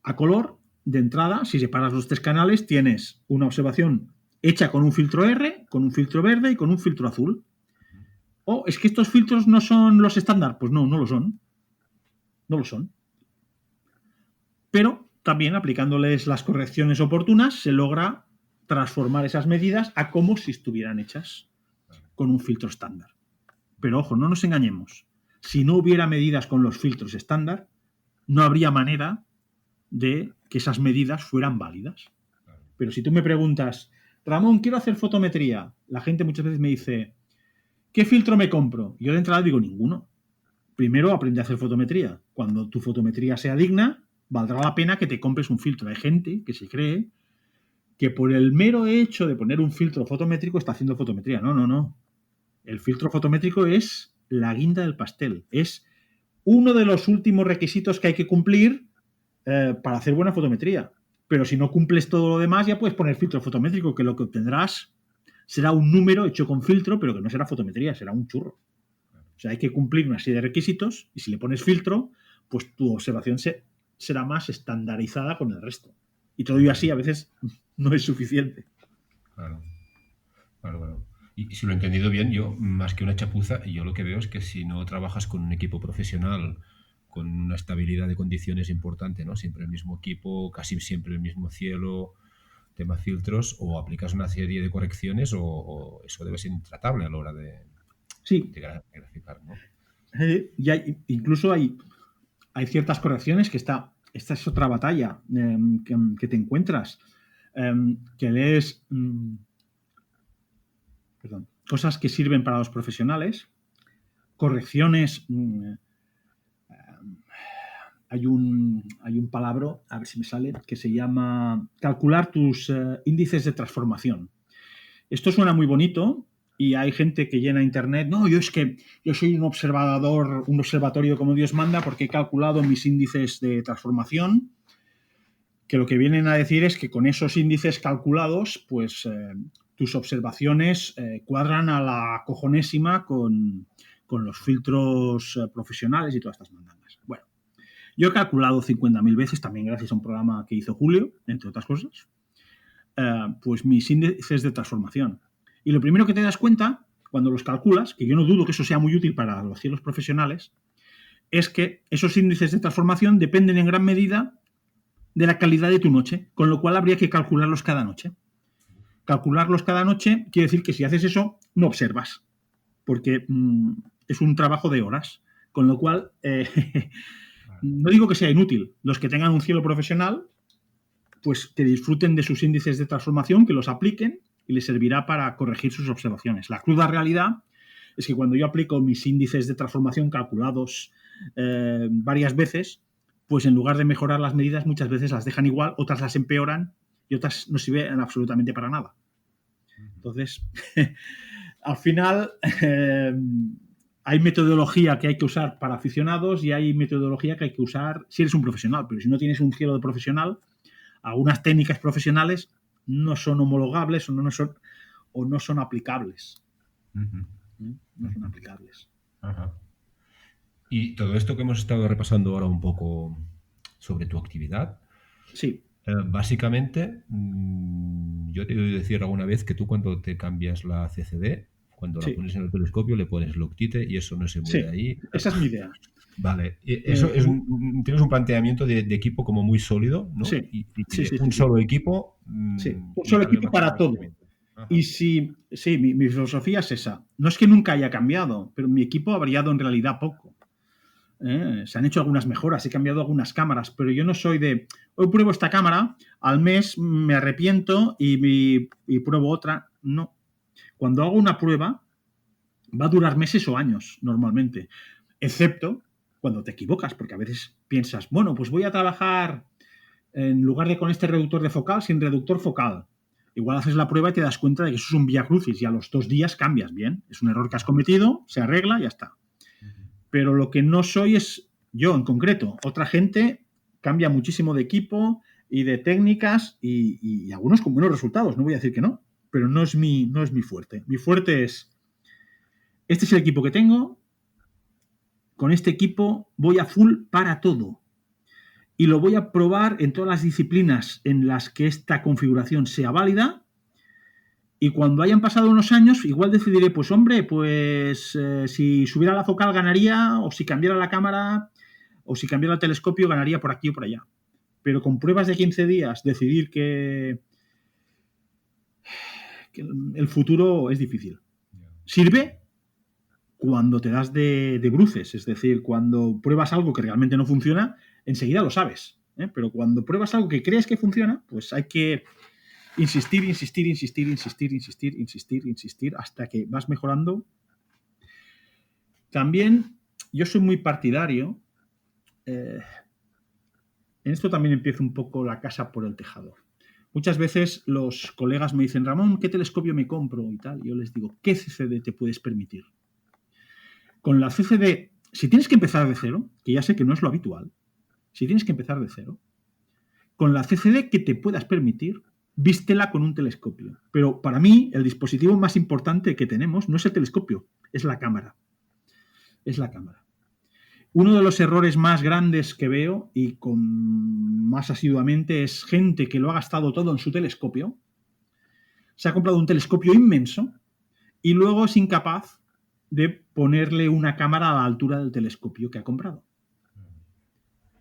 a color, de entrada, si separas los 3 canales, tienes una observación hecha con un filtro R, con un filtro verde y con un filtro azul. ¿Es que estos filtros no son los estándar? Pues no lo son. No lo son. Pero también, aplicándoles las correcciones oportunas, se logra transformar esas medidas a como si estuvieran hechas con un filtro estándar. Pero ojo, no nos engañemos. Si no hubiera medidas con los filtros estándar, no habría manera de que esas medidas fueran válidas. Pero si tú me preguntas, Ramón, quiero hacer fotometría, la gente muchas veces me dice, ¿qué filtro me compro? Yo de entrada digo ninguno. Primero aprende a hacer fotometría. Cuando tu fotometría sea digna, valdrá la pena que te compres un filtro. Hay gente que se cree que por el mero hecho de poner un filtro fotométrico está haciendo fotometría. No. El filtro fotométrico es la guinda del pastel. Es uno de los últimos requisitos que hay que cumplir para hacer buena fotometría. Pero si no cumples todo lo demás, ya puedes poner filtro fotométrico, que lo que obtendrás será un número hecho con filtro, pero que no será fotometría, será un churro. O sea, hay que cumplir una serie de requisitos y si le pones filtro, pues tu observación será más estandarizada con el resto. Y todo ello así a veces no es suficiente. Claro. Y si lo he entendido bien, yo, más que una chapuza, yo lo que veo es que si no trabajas con un equipo profesional, con una estabilidad de condiciones importante, ¿no? Siempre el mismo equipo, casi siempre el mismo cielo, tema filtros, o aplicas una serie de correcciones o eso debe ser intratable a la hora de graficar, ¿no? Incluso hay ciertas correcciones que esta es otra batalla que te encuentras, que lees cosas que sirven para los profesionales, correcciones. Hay un palabra, a ver si me sale, que se llama calcular tus índices de transformación. Esto suena muy bonito y hay gente que llena internet. No, yo soy un observatorio como Dios manda porque he calculado mis índices de transformación, que lo que vienen a decir es que con esos índices calculados, pues tus observaciones cuadran a la cojonésima con los filtros profesionales y todas estas mandangas. Bueno, yo he calculado 50.000 veces, también gracias a un programa que hizo Julio, entre otras cosas, pues mis índices de transformación. Y lo primero que te das cuenta, cuando los calculas, que yo no dudo que eso sea muy útil para los cielos profesionales, es que esos índices de transformación dependen en gran medida de la calidad de tu noche, con lo cual habría que calcularlos cada noche. Calcularlos cada noche quiere decir que si haces eso, no observas, porque es un trabajo de horas, con lo cual no digo que sea inútil. Los que tengan un cielo profesional, pues que disfruten de sus índices de transformación, que los apliquen y les servirá para corregir sus observaciones. La cruda realidad es que cuando yo aplico mis índices de transformación calculados varias veces, pues en lugar de mejorar las medidas, muchas veces las dejan igual, otras las empeoran y otras no sirven absolutamente para nada. Entonces, al final, hay metodología que hay que usar para aficionados y hay metodología que hay que usar si eres un profesional, pero si no tienes un cielo de profesional, algunas técnicas profesionales no son homologables o no son aplicables. No son aplicables. Ajá. Y todo esto que hemos estado repasando ahora un poco sobre tu actividad, sí, Básicamente, yo te he oído decir alguna vez que tú cuando te cambias la CCD, cuando la Sí, pones en el telescopio le pones Loctite y eso no se mueve sí, ahí. esa es mi idea. Vale, eso Eh, es tienes un planteamiento de equipo como muy sólido, ¿no? sí, Y sí, de sí, sí, un sí. solo equipo Sí, un y solo darle el equipo máximo para todo. rendimiento. Ajá. Y si, sí, mi filosofía es esa. No es que nunca haya cambiado, pero mi equipo ha variado en realidad poco. Se han hecho algunas mejoras, he cambiado algunas cámaras, pero yo no soy de, hoy pruebo esta cámara, al mes me arrepiento y pruebo otra. No. Cuando hago una prueba, va a durar meses o años normalmente, excepto cuando te equivocas, porque a veces piensas, bueno, pues voy a trabajar en lugar de con este reductor de focal, sin reductor focal. Igual haces la prueba y te das cuenta de que eso es un vía crucis y a los 2 días cambias. Bien, es un error que has cometido, se arregla y ya está. Pero lo que no soy es yo en concreto. Otra gente cambia muchísimo de equipo y de técnicas y algunos con buenos resultados. No voy a decir que no, pero no es mi fuerte. Mi fuerte es, este es el equipo que tengo, con este equipo voy a full para todo. Y lo voy a probar en todas las disciplinas en las que esta configuración sea válida. Y cuando hayan pasado unos años, igual decidiré, pues hombre, pues si subiera la focal ganaría, o si cambiara la cámara, o si cambiara el telescopio, ganaría por aquí o por allá. Pero con pruebas de 15 días, decidir que el futuro es difícil. Sirve cuando te das de bruces, es decir, cuando pruebas algo que realmente no funciona, enseguida lo sabes. Pero cuando pruebas algo que crees que funciona, pues hay que insistir hasta que vas mejorando. También yo soy muy partidario, en esto también empiezo un poco la casa por el tejado. Muchas veces los colegas me dicen, Ramón, ¿qué telescopio me compro? Y tal. Y yo les digo, ¿qué CCD te puedes permitir? Con la CCD, si tienes que empezar de cero, que ya sé que no es lo habitual, si tienes que empezar de cero, con la CCD que te puedas permitir, vístela con un telescopio. Pero para mí, el dispositivo más importante que tenemos no es el telescopio, es la cámara. Es la cámara. Uno de los errores más grandes que veo, y con más asiduamente, es gente que lo ha gastado todo en su telescopio, se ha comprado un telescopio inmenso y luego es incapaz de ponerle una cámara a la altura del telescopio que ha comprado.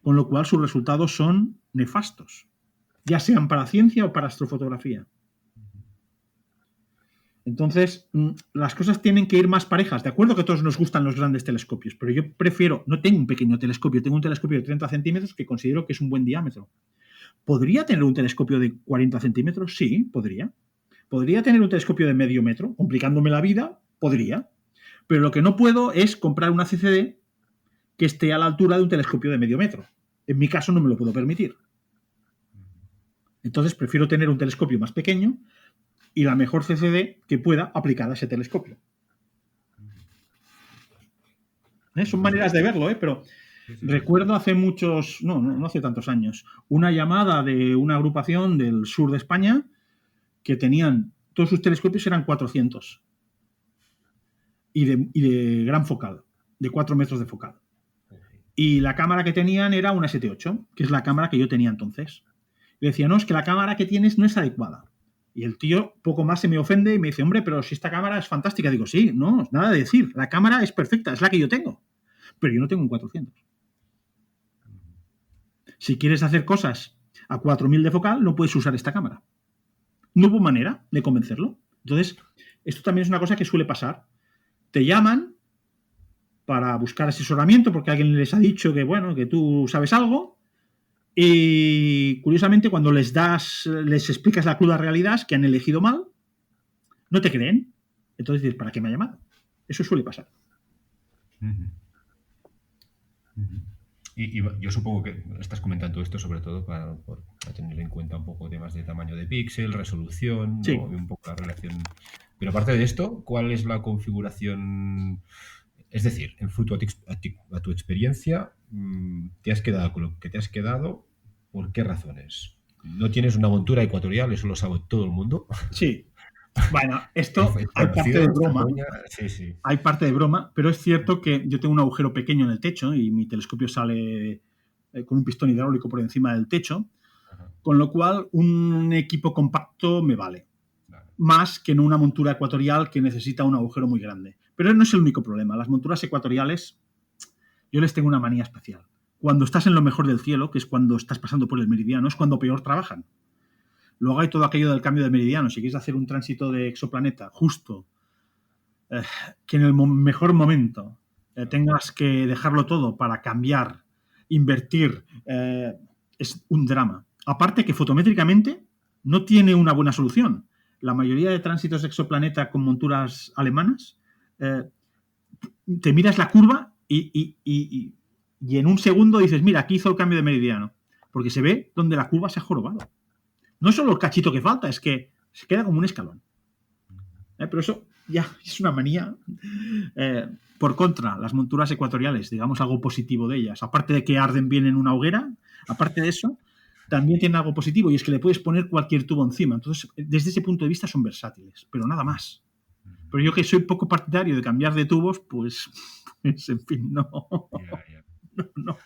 Con lo cual sus resultados son nefastos, ya sean para ciencia o para astrofotografía. Entonces, las cosas tienen que ir más parejas. De acuerdo que a todos nos gustan los grandes telescopios, pero yo prefiero, no tengo un pequeño telescopio, tengo un telescopio de 30 centímetros que considero que es un buen diámetro. ¿Podría tener un telescopio de 40 centímetros? Sí, podría. ¿Podría tener un telescopio de medio metro? Complicándome la vida, podría. Pero lo que no puedo es comprar una CCD que esté a la altura de un telescopio de medio metro. En mi caso no me lo puedo permitir. Entonces prefiero tener un telescopio más pequeño y la mejor CCD que pueda aplicar a ese telescopio. Son maneras de verlo, pero recuerdo hace muchos, no hace tantos años, una llamada de una agrupación del sur de España que tenían, todos sus telescopios eran 400 y de gran focal, de 4 metros de focal. Y la cámara que tenían era una 7.8, que es la cámara que yo tenía entonces. Le decía, no, es que la cámara que tienes no es adecuada. Y el tío poco más se me ofende y me dice, hombre, pero si esta cámara es fantástica. Digo, sí, no, nada de decir. La cámara es perfecta, es la que yo tengo. Pero yo no tengo un 400. Si quieres hacer cosas a 4.000 de focal, no puedes usar esta cámara. No hubo manera de convencerlo. Entonces, esto también es una cosa que suele pasar. Te llaman para buscar asesoramiento porque alguien les ha dicho que, bueno, que tú sabes algo. Y curiosamente, cuando les explicas la cruda realidad, que han elegido mal, no te creen. Entonces dices, ¿para qué me ha llamado? Eso suele pasar. Y yo supongo que estás comentando esto sobre todo para tener en cuenta un poco temas de tamaño de píxel, resolución, ¿no? Sí. Y un poco la relación. Pero aparte de esto, ¿cuál es la configuración? Es decir, en fruto a tu experiencia, ¿te has quedado con lo que te has quedado? ¿Por qué razones? ¿No tienes una montura ecuatorial? Eso lo sabe todo el mundo. Sí. Bueno, esto hay parte de broma. Sí. Hay parte de broma, pero es cierto que yo tengo un agujero pequeño en el techo y mi telescopio sale con un pistón hidráulico por encima del techo. Con lo cual, un equipo compacto me vale. Vale. Más que no una montura ecuatorial que necesita un agujero muy grande. Pero no es el único problema. Las monturas ecuatoriales, yo les tengo una manía especial. Cuando estás en lo mejor del cielo, que es cuando estás pasando por el meridiano, es cuando peor trabajan. Luego hay todo aquello del cambio de meridiano. Si quieres hacer un tránsito de exoplaneta justo, que en el mejor momento tengas que dejarlo todo para cambiar, invertir, es un drama. Aparte que fotométricamente no tiene una buena solución. La mayoría de tránsitos de exoplaneta con monturas alemanas, te miras la curva y en un segundo dices, mira, aquí hizo el cambio de meridiano. Porque se ve donde la curva se ha jorobado. No es solo el cachito que falta, es que se queda como un escalón. Pero eso ya es una manía. Por contra, las monturas ecuatoriales, digamos algo positivo de ellas, aparte de que arden bien en una hoguera, aparte de eso, también tienen algo positivo y es que le puedes poner cualquier tubo encima. Entonces, desde ese punto de vista son versátiles, pero nada más. Pero yo que soy poco partidario de cambiar de tubos, pues en fin, no. No.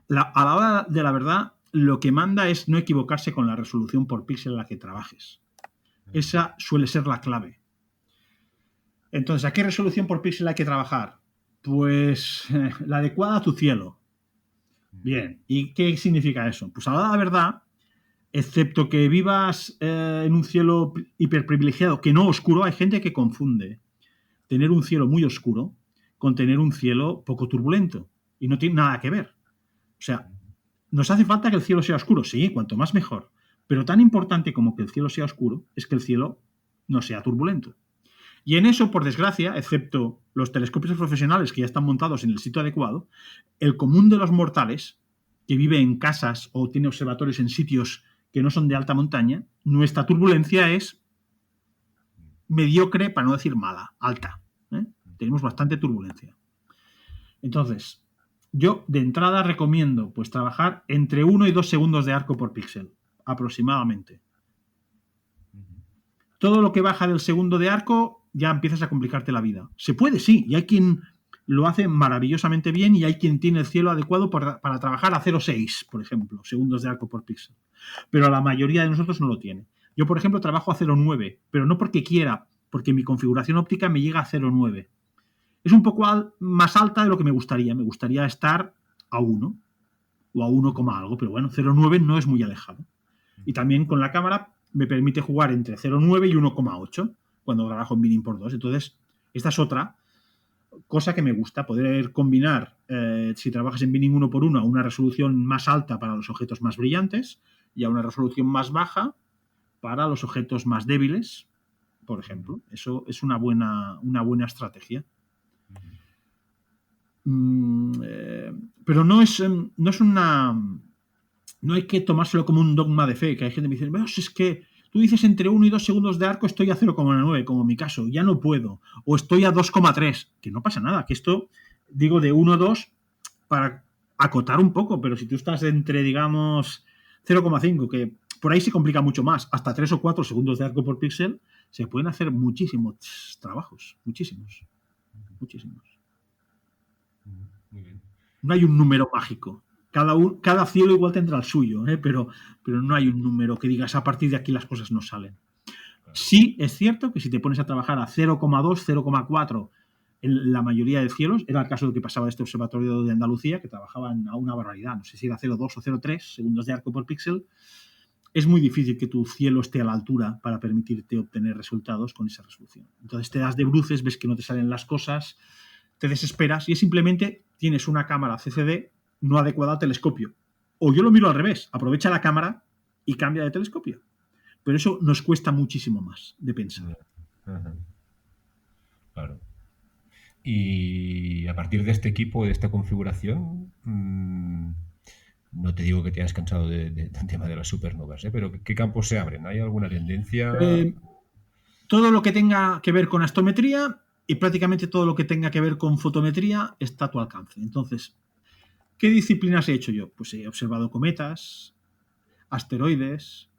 A la hora de la verdad, lo que manda es no equivocarse con la resolución por píxel en la que trabajes. Esa suele ser la clave. Entonces, ¿a qué resolución por píxel hay que trabajar? Pues la adecuada a tu cielo. Bien, ¿y qué significa eso? Pues a la hora de la verdad, excepto que vivas en un cielo hiperprivilegiado, que no oscuro, hay gente que confunde tener un cielo muy oscuro con tener un cielo poco turbulento. Y no tiene nada que ver. O sea, ¿nos hace falta que el cielo sea oscuro? Sí, cuanto más mejor. Pero tan importante como que el cielo sea oscuro es que el cielo no sea turbulento. Y en eso, por desgracia, excepto los telescopios profesionales que ya están montados en el sitio adecuado, el común de los mortales, que vive en casas o tiene observatorios en sitios que no son de alta montaña, nuestra turbulencia es mediocre, para no decir mala, alta. Tenemos bastante turbulencia. Entonces, yo de entrada recomiendo pues trabajar entre 1 y 2 segundos de arco por píxel, aproximadamente. Todo lo que baja del segundo de arco ya empiezas a complicarte la vida. Se puede, sí, y hay quien lo hace maravillosamente bien y hay quien tiene el cielo adecuado para trabajar a 0,6, por ejemplo, segundos de arco por píxel. Pero la mayoría de nosotros no lo tiene. Yo, por ejemplo, trabajo a 0,9, pero no porque quiera, porque mi configuración óptica me llega a 0,9. Es un poco más alta de lo que me gustaría. Me gustaría estar a 1 o a 1, algo, pero bueno, 0,9 no es muy alejado. Y también con la cámara me permite jugar entre 0,9 y 1,8 cuando trabajo en binning por 2. Entonces, esta es otra cosa que me gusta, poder combinar, si trabajas en binning 1 por 1, a una resolución más alta para los objetos más brillantes y a una resolución más baja para los objetos más débiles, por ejemplo. Eso es una buena estrategia. Pero no es una... No hay que tomárselo como un dogma de fe, que hay gente que me dice, bueno, es que tú dices entre 1 y 2 segundos de arco estoy a 0,9, como en mi caso, ya no puedo, o estoy a 2,3, que no pasa nada, que esto, digo, de 1 a 2 para acotar un poco, pero si tú estás entre, digamos, 0,5, que por ahí se complica mucho más, hasta 3 o 4 segundos de arco por píxel, se pueden hacer muchísimos trabajos, muchísimos. Muy bien. No hay un número mágico. Cada cielo igual tendrá el suyo, pero no hay un número que digas a partir de aquí las cosas no salen. Sí, es cierto que si te pones a trabajar a 0,2, 0,4 en la mayoría de cielos, era el caso del que pasaba este observatorio de Andalucía, que trabajaban a una barbaridad, no sé si era 0,2 o 0,3 segundos de arco por píxel, es muy difícil que tu cielo esté a la altura para permitirte obtener resultados con esa resolución. Entonces te das de bruces, ves que no te salen las cosas, te desesperas y es simplemente tienes una cámara CCD no adecuada al telescopio. O yo lo miro al revés, aprovecha la cámara y cambia de telescopio. Pero eso nos cuesta muchísimo más de pensar. Claro. Y a partir de este equipo, de esta configuración, no te digo que te hayas cansado del tema de las supernovas, pero ¿qué campos se abren? ¿Hay alguna tendencia? Todo lo que tenga que ver con astrometría y prácticamente todo lo que tenga que ver con fotometría está a tu alcance. Entonces, ¿qué disciplinas he hecho yo? Pues he observado cometas, asteroides,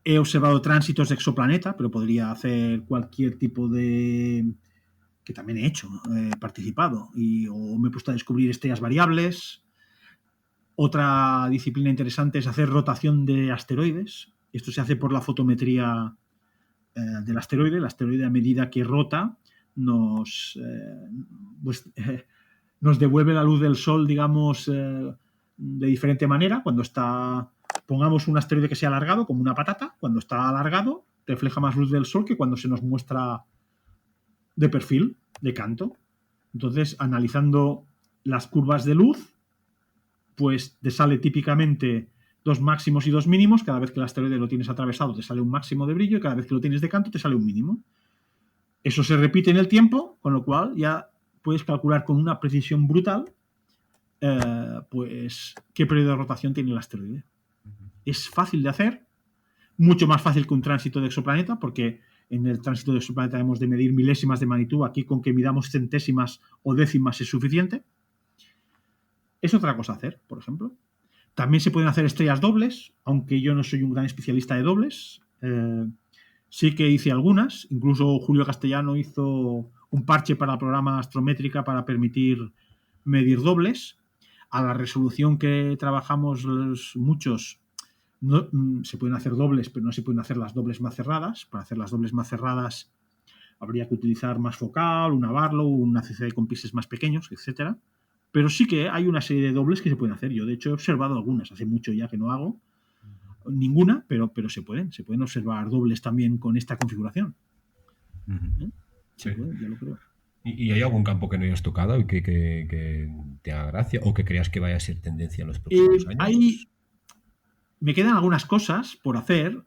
he observado tránsitos de exoplaneta, pero podría hacer cualquier tipo de... que también he hecho, participado, o me he puesto a descubrir estrellas variables. Otra disciplina interesante es hacer rotación de asteroides. Esto se hace por la fotometría del asteroide. El asteroide, a medida que rota, nos devuelve la luz del Sol, digamos, de diferente manera. Cuando está, pongamos un asteroide que sea alargado, como una patata, cuando está alargado, refleja más luz del Sol que cuando se nos muestra de perfil, de canto. Entonces, analizando las curvas de luz, pues te sale típicamente 2 máximos y 2 mínimos. Cada vez que el asteroide lo tienes atravesado te sale un máximo de brillo y cada vez que lo tienes de canto te sale un mínimo. Eso se repite en el tiempo, con lo cual ya puedes calcular con una precisión brutal pues qué periodo de rotación tiene el asteroide. Es fácil de hacer, mucho más fácil que un tránsito de exoplaneta, porque en el tránsito de exoplaneta hemos de medir milésimas de magnitud. Aquí con que midamos centésimas o décimas es suficiente. Es otra cosa hacer, por ejemplo. También se pueden hacer estrellas dobles, aunque yo no soy un gran especialista de dobles. Sí que hice algunas. Incluso Julio Castellano hizo un parche para el programa Astrométrica para permitir medir dobles. A la resolución que trabajamos muchos, no, se pueden hacer dobles, pero no se pueden hacer las dobles más cerradas. Para hacer las dobles más cerradas habría que utilizar más focal, una Barlow, una CCD con píxeles más pequeños, etcétera. Pero sí que hay una serie de dobles que se pueden hacer. Yo, de hecho, he observado algunas. Hace mucho ya que no hago ninguna, pero se pueden observar dobles también con esta configuración. Se pueden, ya lo creo. ¿Y hay algún campo que no hayas tocado y que te haga gracia o que creas que vaya a ser tendencia en los próximos años? Me quedan algunas cosas por hacer,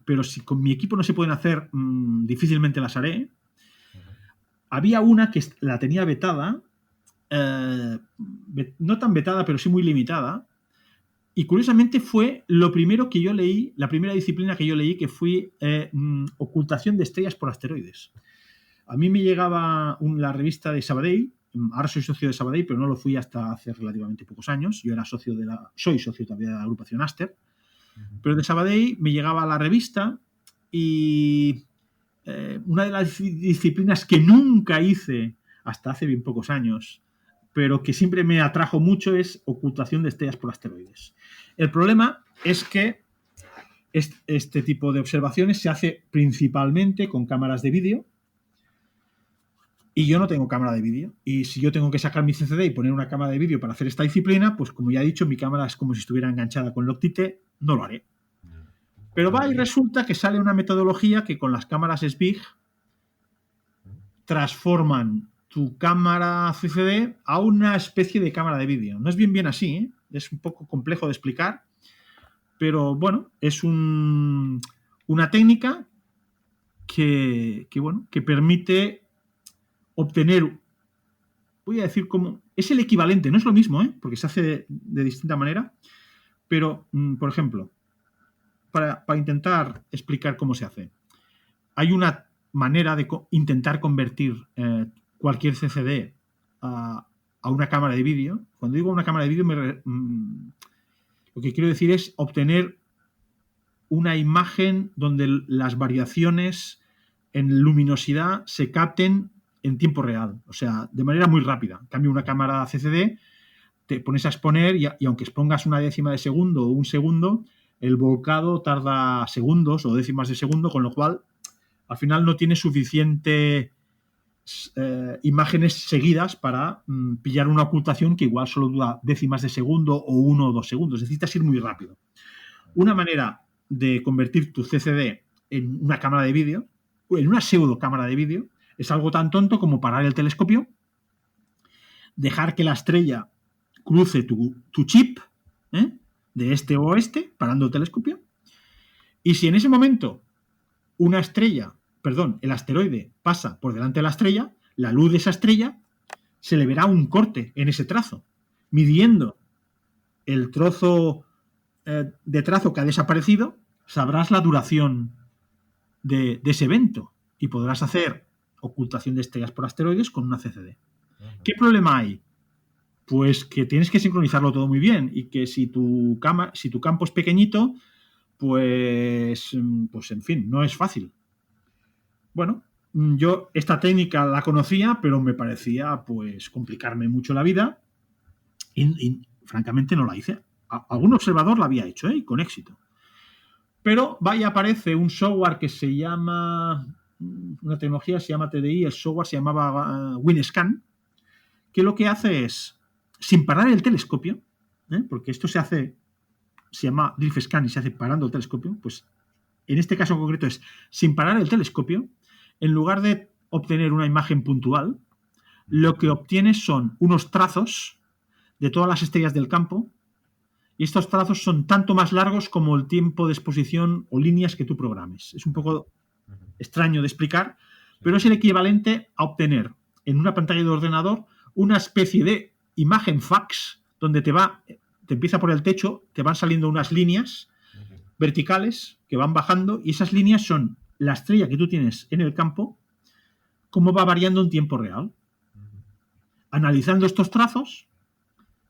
pero si con mi equipo no se pueden hacer, difícilmente las haré. Había una que la tenía vetada, no tan vetada, pero sí muy limitada. Y curiosamente fue lo primero que yo leí, la primera disciplina que yo leí, que fue ocultación de estrellas por asteroides. A mí me llegaba la revista de Sabadell. Ahora soy socio de Sabadell, pero no lo fui hasta hace relativamente pocos años. Yo soy socio todavía de la agrupación Aster. Pero de Sabadell me llegaba la revista y una de las disciplinas que nunca hice hasta hace bien pocos años, pero que siempre me atrajo mucho, es ocultación de estrellas por asteroides. El problema es que este tipo de observaciones se hace principalmente con cámaras de vídeo. Y yo no tengo cámara de vídeo. Y si yo tengo que sacar mi CCD y poner una cámara de vídeo para hacer esta disciplina, pues como ya he dicho, mi cámara es como si estuviera enganchada con Logitech, no lo haré. Pero va y resulta que sale una metodología que con las cámaras SBIG transforman tu cámara CCD a una especie de cámara de vídeo. No es bien así, ¿eh? Es un poco complejo de explicar, pero bueno, es una técnica que permite obtener, voy a decir como, es el equivalente, no es lo mismo, porque se hace de distinta manera, pero, por ejemplo, para intentar explicar cómo se hace, hay una manera de intentar convertir cualquier CCD a una cámara de vídeo. Cuando digo una cámara de vídeo, lo que quiero decir es obtener una imagen donde las variaciones en luminosidad se capten en tiempo real, o sea, de manera muy rápida. En cambio, una cámara CCD te pones a exponer y aunque expongas una décima de segundo o un segundo, el volcado tarda segundos o décimas de segundo, con lo cual al final no tienes suficiente imágenes seguidas para pillar una ocultación que igual solo dura décimas de segundo o 1 o 2 segundos. Necesitas ir muy rápido. Una manera de convertir tu CCD en una cámara de vídeo, en una pseudo cámara de vídeo, es algo tan tonto como parar el telescopio, dejar que la estrella cruce tu chip de este a oeste, parando el telescopio, y si en ese momento el asteroide pasa por delante de la estrella, la luz de esa estrella se le verá un corte en ese trazo, midiendo el trozo de trazo que ha desaparecido, sabrás la duración de ese evento y podrás hacer ocultación de estrellas por asteroides con una CCD. ¿Qué problema hay? Pues que tienes que sincronizarlo todo muy bien y que si tu campo es pequeñito, pues en fin, no es fácil. Bueno, yo esta técnica la conocía, pero me parecía pues complicarme mucho la vida y francamente no la hice. Algún observador la había hecho, y con éxito. Pero aparece un software que se llama, una tecnología se llama TDI, el software se llamaba WinScan, que lo que hace es, sin parar el telescopio, porque esto se llama Drift Scan y se hace parando el telescopio, pues en este caso concreto es sin parar el telescopio, en lugar de obtener una imagen puntual, lo que obtienes son unos trazos de todas las estrellas del campo, y estos trazos son tanto más largos como el tiempo de exposición o líneas que tú programes. Es un poco extraño de explicar, pero es el equivalente a obtener en una pantalla de ordenador una especie de imagen fax donde te empieza por el techo, te van saliendo unas líneas verticales que van bajando, y esas líneas son la estrella que tú tienes en el campo, cómo va variando en tiempo real. Analizando estos trazos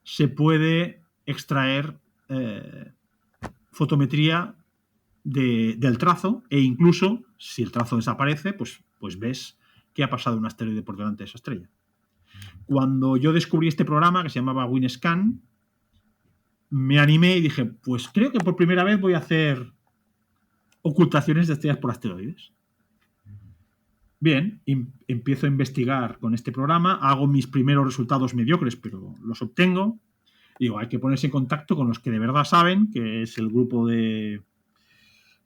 se puede extraer fotometría del trazo, e incluso si el trazo desaparece, pues ves que ha pasado un asteroide por delante de esa estrella. Cuando yo descubrí este programa que se llamaba WinScan, me animé y dije, pues creo que por primera vez voy a hacer ocultaciones de estrellas por asteroides. Bien, empiezo a investigar con este programa, hago mis primeros resultados mediocres, pero los obtengo. Digo, hay que ponerse en contacto con los que de verdad saben, que es el grupo de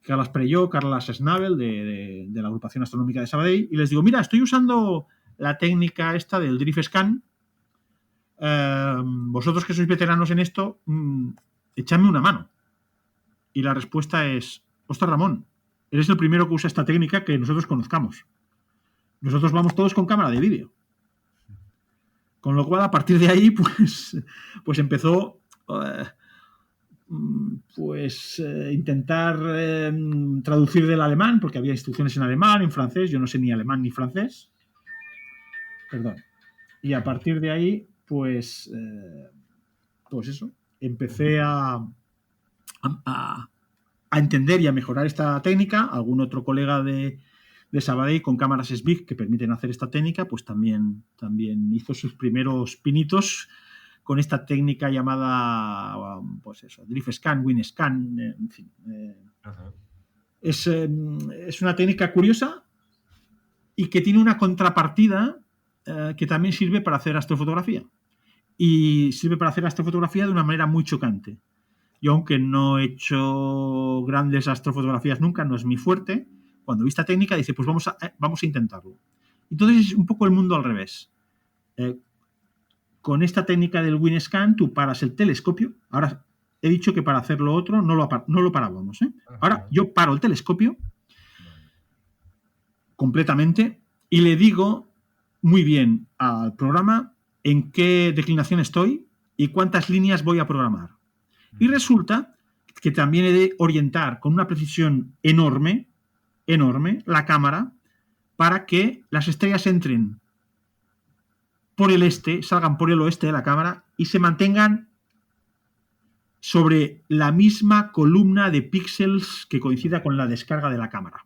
Carles Perelló, Carles Schnabel, de la agrupación astronómica de Sabadell, y les digo, mira, estoy usando la técnica esta del Drift Scan. Vosotros que sois veteranos en esto, echadme una mano. Y la respuesta es, ostras, Ramón, eres el primero que usa esta técnica que nosotros conozcamos. Nosotros vamos todos con cámara de vídeo. Con lo cual, a partir de ahí, pues empezó intentar traducir del alemán, porque había instrucciones en alemán, en francés, yo no sé ni alemán ni francés. Perdón. Y a partir de ahí, pues eso, empecé a entender y a mejorar esta técnica. Algún otro colega de Sabadell con cámaras SBIG que permiten hacer esta técnica, pues también hizo sus primeros pinitos con esta técnica llamada, pues eso, Drift Scan, WinScan, en fin. Es una técnica curiosa y que tiene una contrapartida que también sirve para hacer astrofotografía. Y sirve para hacer astrofotografía de una manera muy chocante. Yo, aunque no he hecho grandes astrofotografías nunca, no es mi fuerte, cuando vi esta técnica, dice, pues vamos a intentarlo. Entonces es un poco el mundo al revés. Con esta técnica del WinScan, tú paras el telescopio. Ahora he dicho que para hacer lo otro no lo parábamos. Ahora yo paro el telescopio completamente y le digo muy bien al programa en qué declinación estoy y cuántas líneas voy a programar. Y resulta que también he de orientar con una precisión enorme la cámara para que las estrellas entren por el este, salgan por el oeste de la cámara y se mantengan sobre la misma columna de píxeles que coincida con la descarga de la cámara.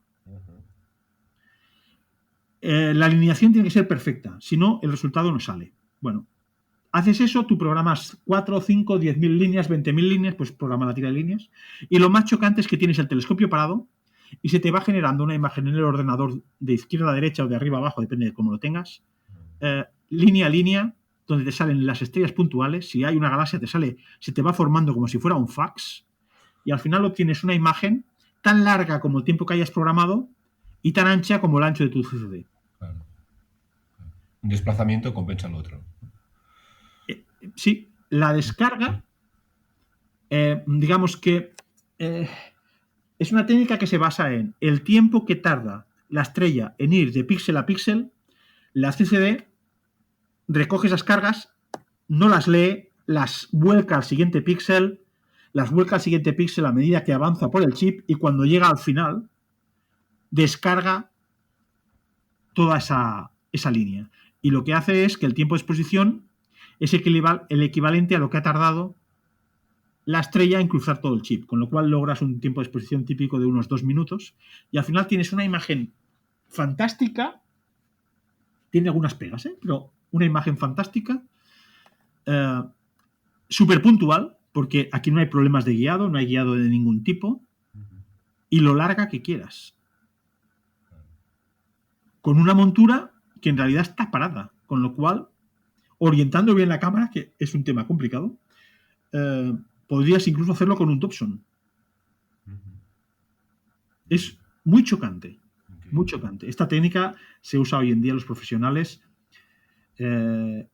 La alineación tiene que ser perfecta, si no, el resultado no sale. Bueno, haces eso, tú programas 4, 5, 10.000 líneas, 20.000 líneas, pues programa la tira de líneas. Y lo más chocante es que tienes el telescopio parado y se te va generando una imagen en el ordenador de izquierda a derecha o de arriba a abajo, depende de cómo lo tengas, línea a línea, donde te salen las estrellas puntuales. Si hay una galaxia, se te va formando como si fuera un fax, y al final obtienes una imagen tan larga como el tiempo que hayas programado y tan ancha como el ancho de tu CCD. Claro. Un desplazamiento compensa el otro. Sí, la descarga, digamos que es una técnica que se basa en el tiempo que tarda la estrella en ir de píxel a píxel. La CCD recoge esas cargas, no las lee, las vuelca al siguiente píxel, a medida que avanza por el chip, y cuando llega al final descarga toda esa línea. Y lo que hace es que el tiempo de exposición es el equivalente a lo que ha tardado la estrella en cruzar todo el chip, con lo cual logras un tiempo de exposición típico de unos 2 minutos, y al final tienes una imagen fantástica. Tiene algunas pegas, pero una imagen fantástica súper puntual, porque aquí no hay problemas de guiado, no hay guiado de ningún tipo, y lo larga que quieras. Con una montura que en realidad está parada, con lo cual, orientando bien la cámara, que es un tema complicado, podrías incluso hacerlo con un Dobson. Es muy chocante, muy chocante. Esta técnica se usa hoy en día, los profesionales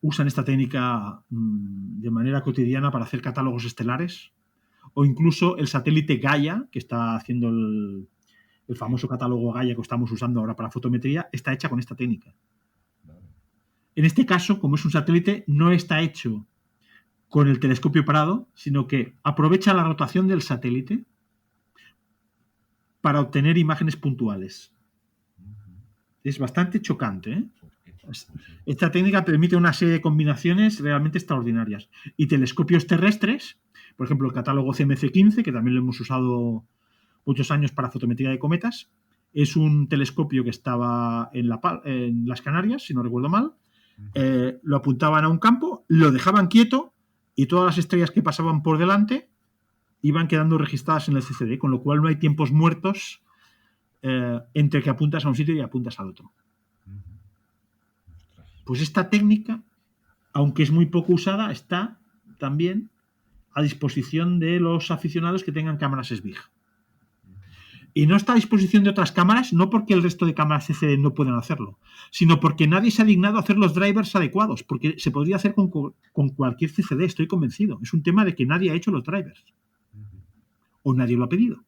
usan esta técnica de manera cotidiana para hacer catálogos estelares, o incluso el satélite Gaia, que está haciendo el famoso catálogo Gaia que estamos usando ahora para fotometría, está hecha con esta técnica. En este caso, como es un satélite, no está hecho con el telescopio parado, sino que aprovecha la rotación del satélite para obtener imágenes puntuales. Es bastante chocante, ¿eh? Esta técnica permite una serie de combinaciones realmente extraordinarias. Y telescopios terrestres, por ejemplo, el catálogo CMC-15, que también lo hemos usado muchos años para fotometría de cometas, es un telescopio que estaba en las Canarias, si no recuerdo mal. Lo apuntaban a un campo, lo dejaban quieto y todas las estrellas que pasaban por delante iban quedando registradas en el CCD, con lo cual no hay tiempos muertos entre que apuntas a un sitio y apuntas al otro. Pues esta técnica, aunque es muy poco usada, está también a disposición de los aficionados que tengan cámaras SVIG. Y no está a disposición de otras cámaras, no porque el resto de cámaras CCD no puedan hacerlo, sino porque nadie se ha dignado a hacer los drivers adecuados, porque se podría hacer con cualquier CCD, estoy convencido. Es un tema de que nadie ha hecho los drivers. O nadie lo ha pedido.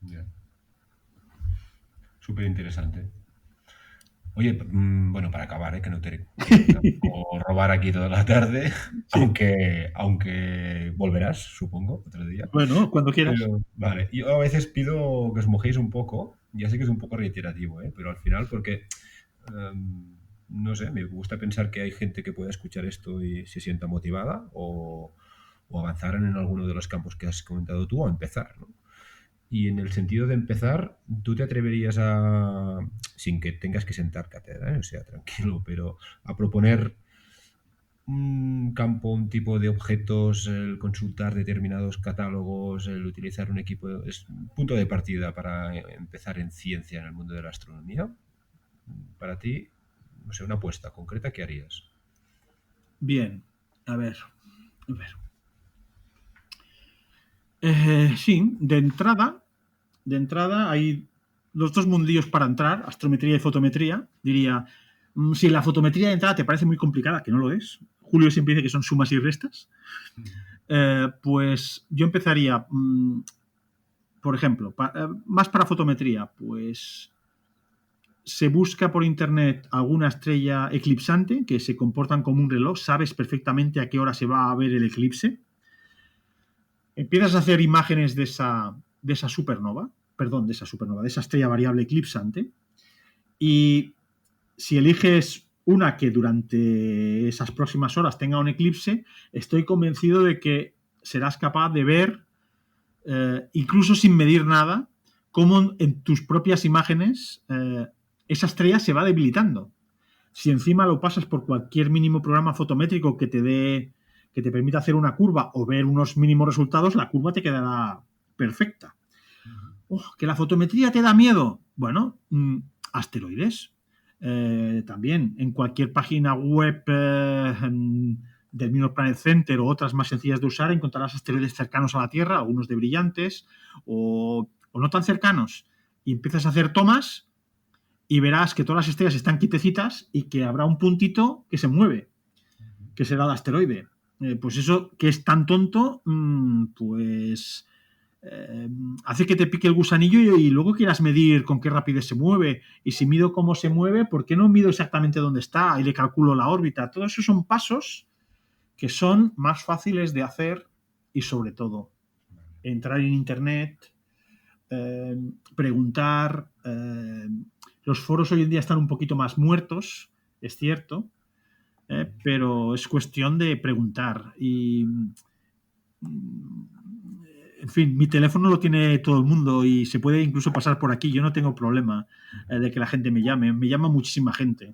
Yeah. Súper interesante. Oye, bueno, para acabar, que no te quiero robar aquí toda la tarde, sí. aunque volverás, supongo, otro día. Bueno, cuando quieras. Pero, vale, yo a veces pido que os mojéis un poco, ya sé que es un poco reiterativo, pero al final porque, no sé, me gusta pensar que hay gente que pueda escuchar esto y se sienta motivada o avanzar en alguno de los campos que has comentado tú o empezar, ¿no? Y en el sentido de empezar, ¿tú te atreverías a, sin que tengas que sentar cátedra, o sea, tranquilo, pero a proponer un campo, un tipo de objetos, el consultar determinados catálogos, el utilizar un equipo, es un punto de partida para empezar en ciencia en el mundo de la astronomía? Para ti, no sé, una apuesta concreta, ¿qué harías? Bien, a ver. Sí, de entrada hay los dos mundillos para entrar, astrometría y fotometría. Diría, si la fotometría de entrada te parece muy complicada, que no lo es, Julio siempre dice que son sumas y restas, pues yo empezaría, por ejemplo, más para fotometría, pues se busca por internet alguna estrella eclipsante que se comportan como un reloj, sabes perfectamente a qué hora se va a ver el eclipse. Empiezas a hacer imágenes de esa supernova, de esa estrella variable eclipsante, y si eliges una que durante esas próximas horas tenga un eclipse, estoy convencido de que serás capaz de ver, incluso sin medir nada, cómo en tus propias imágenes esa estrella se va debilitando. Si encima lo pasas por cualquier mínimo programa fotométrico que te permita hacer una curva o ver unos mínimos resultados, la curva te quedará perfecta. ¿Que la fotometría te da miedo? Bueno, asteroides. También en cualquier página web del mismo Planet Center o otras más sencillas de usar encontrarás asteroides cercanos a la Tierra, algunos de brillantes o no tan cercanos. Y empiezas a hacer tomas y verás que todas las estrellas están quietecitas y que habrá un puntito que se mueve, que será el asteroide. Pues eso, que es tan tonto, pues hace que te pique el gusanillo y luego quieras medir con qué rapidez se mueve. Y si mido cómo se mueve, ¿por qué no mido exactamente dónde está? Y le calculo la órbita. Todo eso son pasos que son más fáciles de hacer y, sobre todo, entrar en internet, preguntar. Los foros hoy en día están un poquito más muertos, es cierto, pero es cuestión de preguntar. Y, en fin, mi teléfono lo tiene todo el mundo y se puede incluso pasar por aquí. Yo no tengo problema de que la gente me llame. Me llama muchísima gente.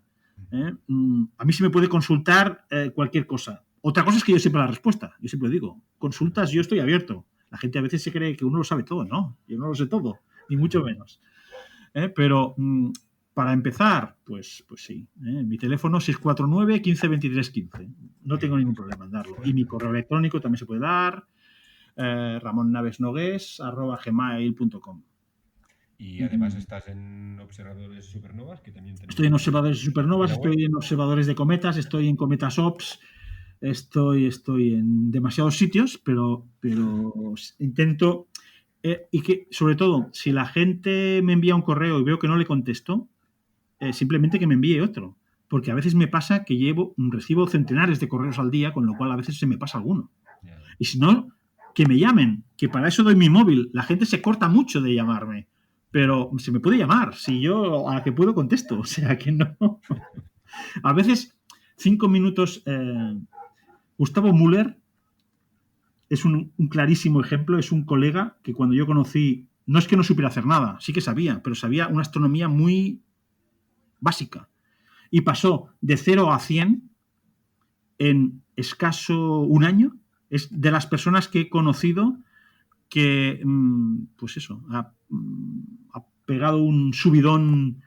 A mí se me puede consultar cualquier cosa. Otra cosa es que yo sepa la respuesta. Yo siempre digo, consultas, yo estoy abierto. La gente a veces se cree que uno lo sabe todo. No, yo no lo sé todo, ni mucho menos. Pero para empezar, pues sí. Mi teléfono 649 15 23 15. No tengo ningún problema en darlo. Y mi correo electrónico también se puede dar. ramonnavesnogues@gmail.com. Y además estás en observadores supernovas, que también tenemos. Estoy en observadores supernovas, estoy en observadores de cometas, estoy en Cometas Ops, estoy en demasiados sitios, pero intento y que, sobre todo, si la gente me envía un correo y veo que no le contesto, simplemente que me envíe otro, porque a veces me pasa que recibo centenares de correos al día, con lo cual a veces se me pasa alguno. Ya. Y si no, que me llamen, que para eso doy mi móvil. La gente se corta mucho de llamarme, pero se me puede llamar, si yo a la que puedo contesto, o sea que no. A veces 5 minutos. Gustavo Müller es un clarísimo ejemplo, es un colega que cuando yo conocí, no es que no supiera hacer nada, sí que sabía, pero sabía una astronomía muy básica. Y pasó de 0 a 100 en escaso un año. Es de las personas que he conocido que, pues eso, ha pegado un subidón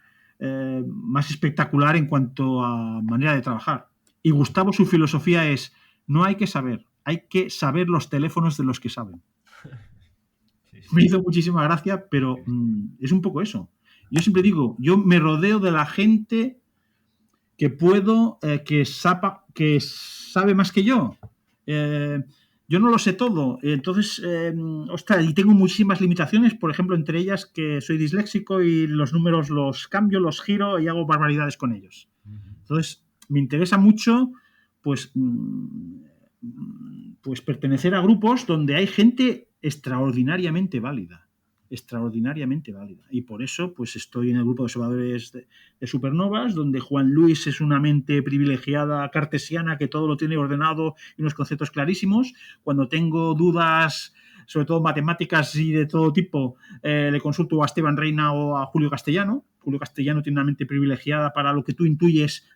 más espectacular en cuanto a manera de trabajar. Y Gustavo, su filosofía es: no hay que saber, hay que saber los teléfonos de los que saben. Sí. Me hizo muchísima gracia, pero es un poco eso. Yo siempre digo, yo me rodeo de la gente que puedo, que sabe más que yo. Yo no lo sé todo, entonces, y tengo muchísimas limitaciones, por ejemplo, entre ellas que soy disléxico y los números los cambio, los giro y hago barbaridades con ellos. Entonces, me interesa mucho, pues pertenecer a grupos donde hay gente extraordinariamente válida. Y por eso, pues estoy en el grupo de observadores de supernovas, donde Juan Luis es una mente privilegiada cartesiana que todo lo tiene ordenado y unos conceptos clarísimos. Cuando tengo dudas, sobre todo matemáticas y de todo tipo, le consulto a Esteban Reina o a Julio Castellano. Julio Castellano tiene una mente privilegiada para lo que tú intuyes,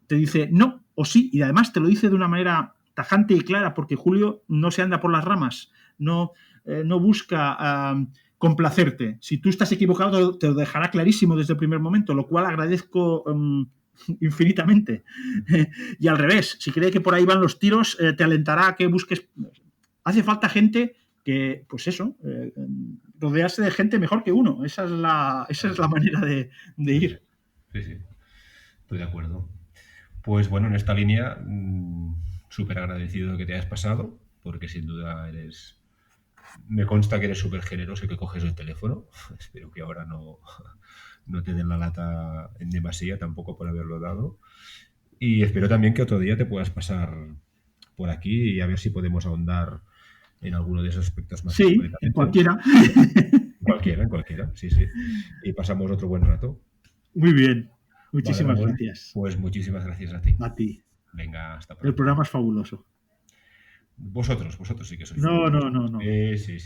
te dice no o sí, y además te lo dice de una manera tajante y clara, porque Julio no se anda por las ramas, no busca complacerte. Si tú estás equivocado, te lo dejará clarísimo desde el primer momento, lo cual agradezco infinitamente. Y al revés, si cree que por ahí van los tiros, te alentará a que busques. Hace falta gente que, pues eso, rodearse de gente mejor que uno. Esa es la manera de ir. Sí, estoy de acuerdo. Pues bueno, en esta línea, súper agradecido de que te hayas pasado, porque sin duda me consta que eres súper generoso y que coges el teléfono. Espero que ahora no te den la lata en demasía tampoco por haberlo dado. Y espero también que otro día te puedas pasar por aquí y a ver si podemos ahondar en alguno de esos aspectos más. Sí, en cualquiera. En cualquiera, sí. Y pasamos otro buen rato. Muy bien. Muchísimas gracias. Pues muchísimas gracias a ti. A ti. Venga, hasta pronto. El programa es fabuloso. Vosotros sí que sois. No. Sí.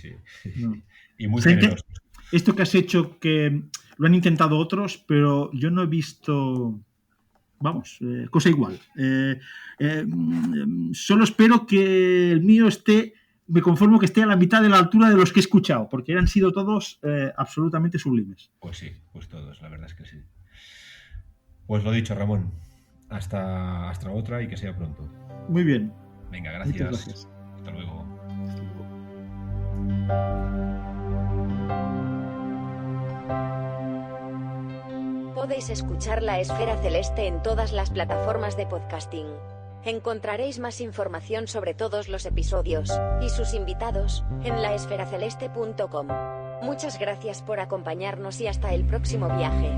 No. Y muy generosos. Esto que has hecho, que lo han intentado otros, pero yo no he visto, cosa igual. Solo espero que el mío me conformo que esté a la mitad de la altura de los que he escuchado, porque han sido todos absolutamente sublimes. Pues sí, pues todos, la verdad es que sí. Pues lo dicho, Ramón. Hasta otra y que sea pronto. Muy bien. Venga, gracias. Muchas gracias. Hasta luego. Podéis escuchar La Esfera Celeste en todas las plataformas de podcasting. Encontraréis más información sobre todos los episodios y sus invitados en laesferaceleste.com. Muchas gracias por acompañarnos y hasta el próximo viaje.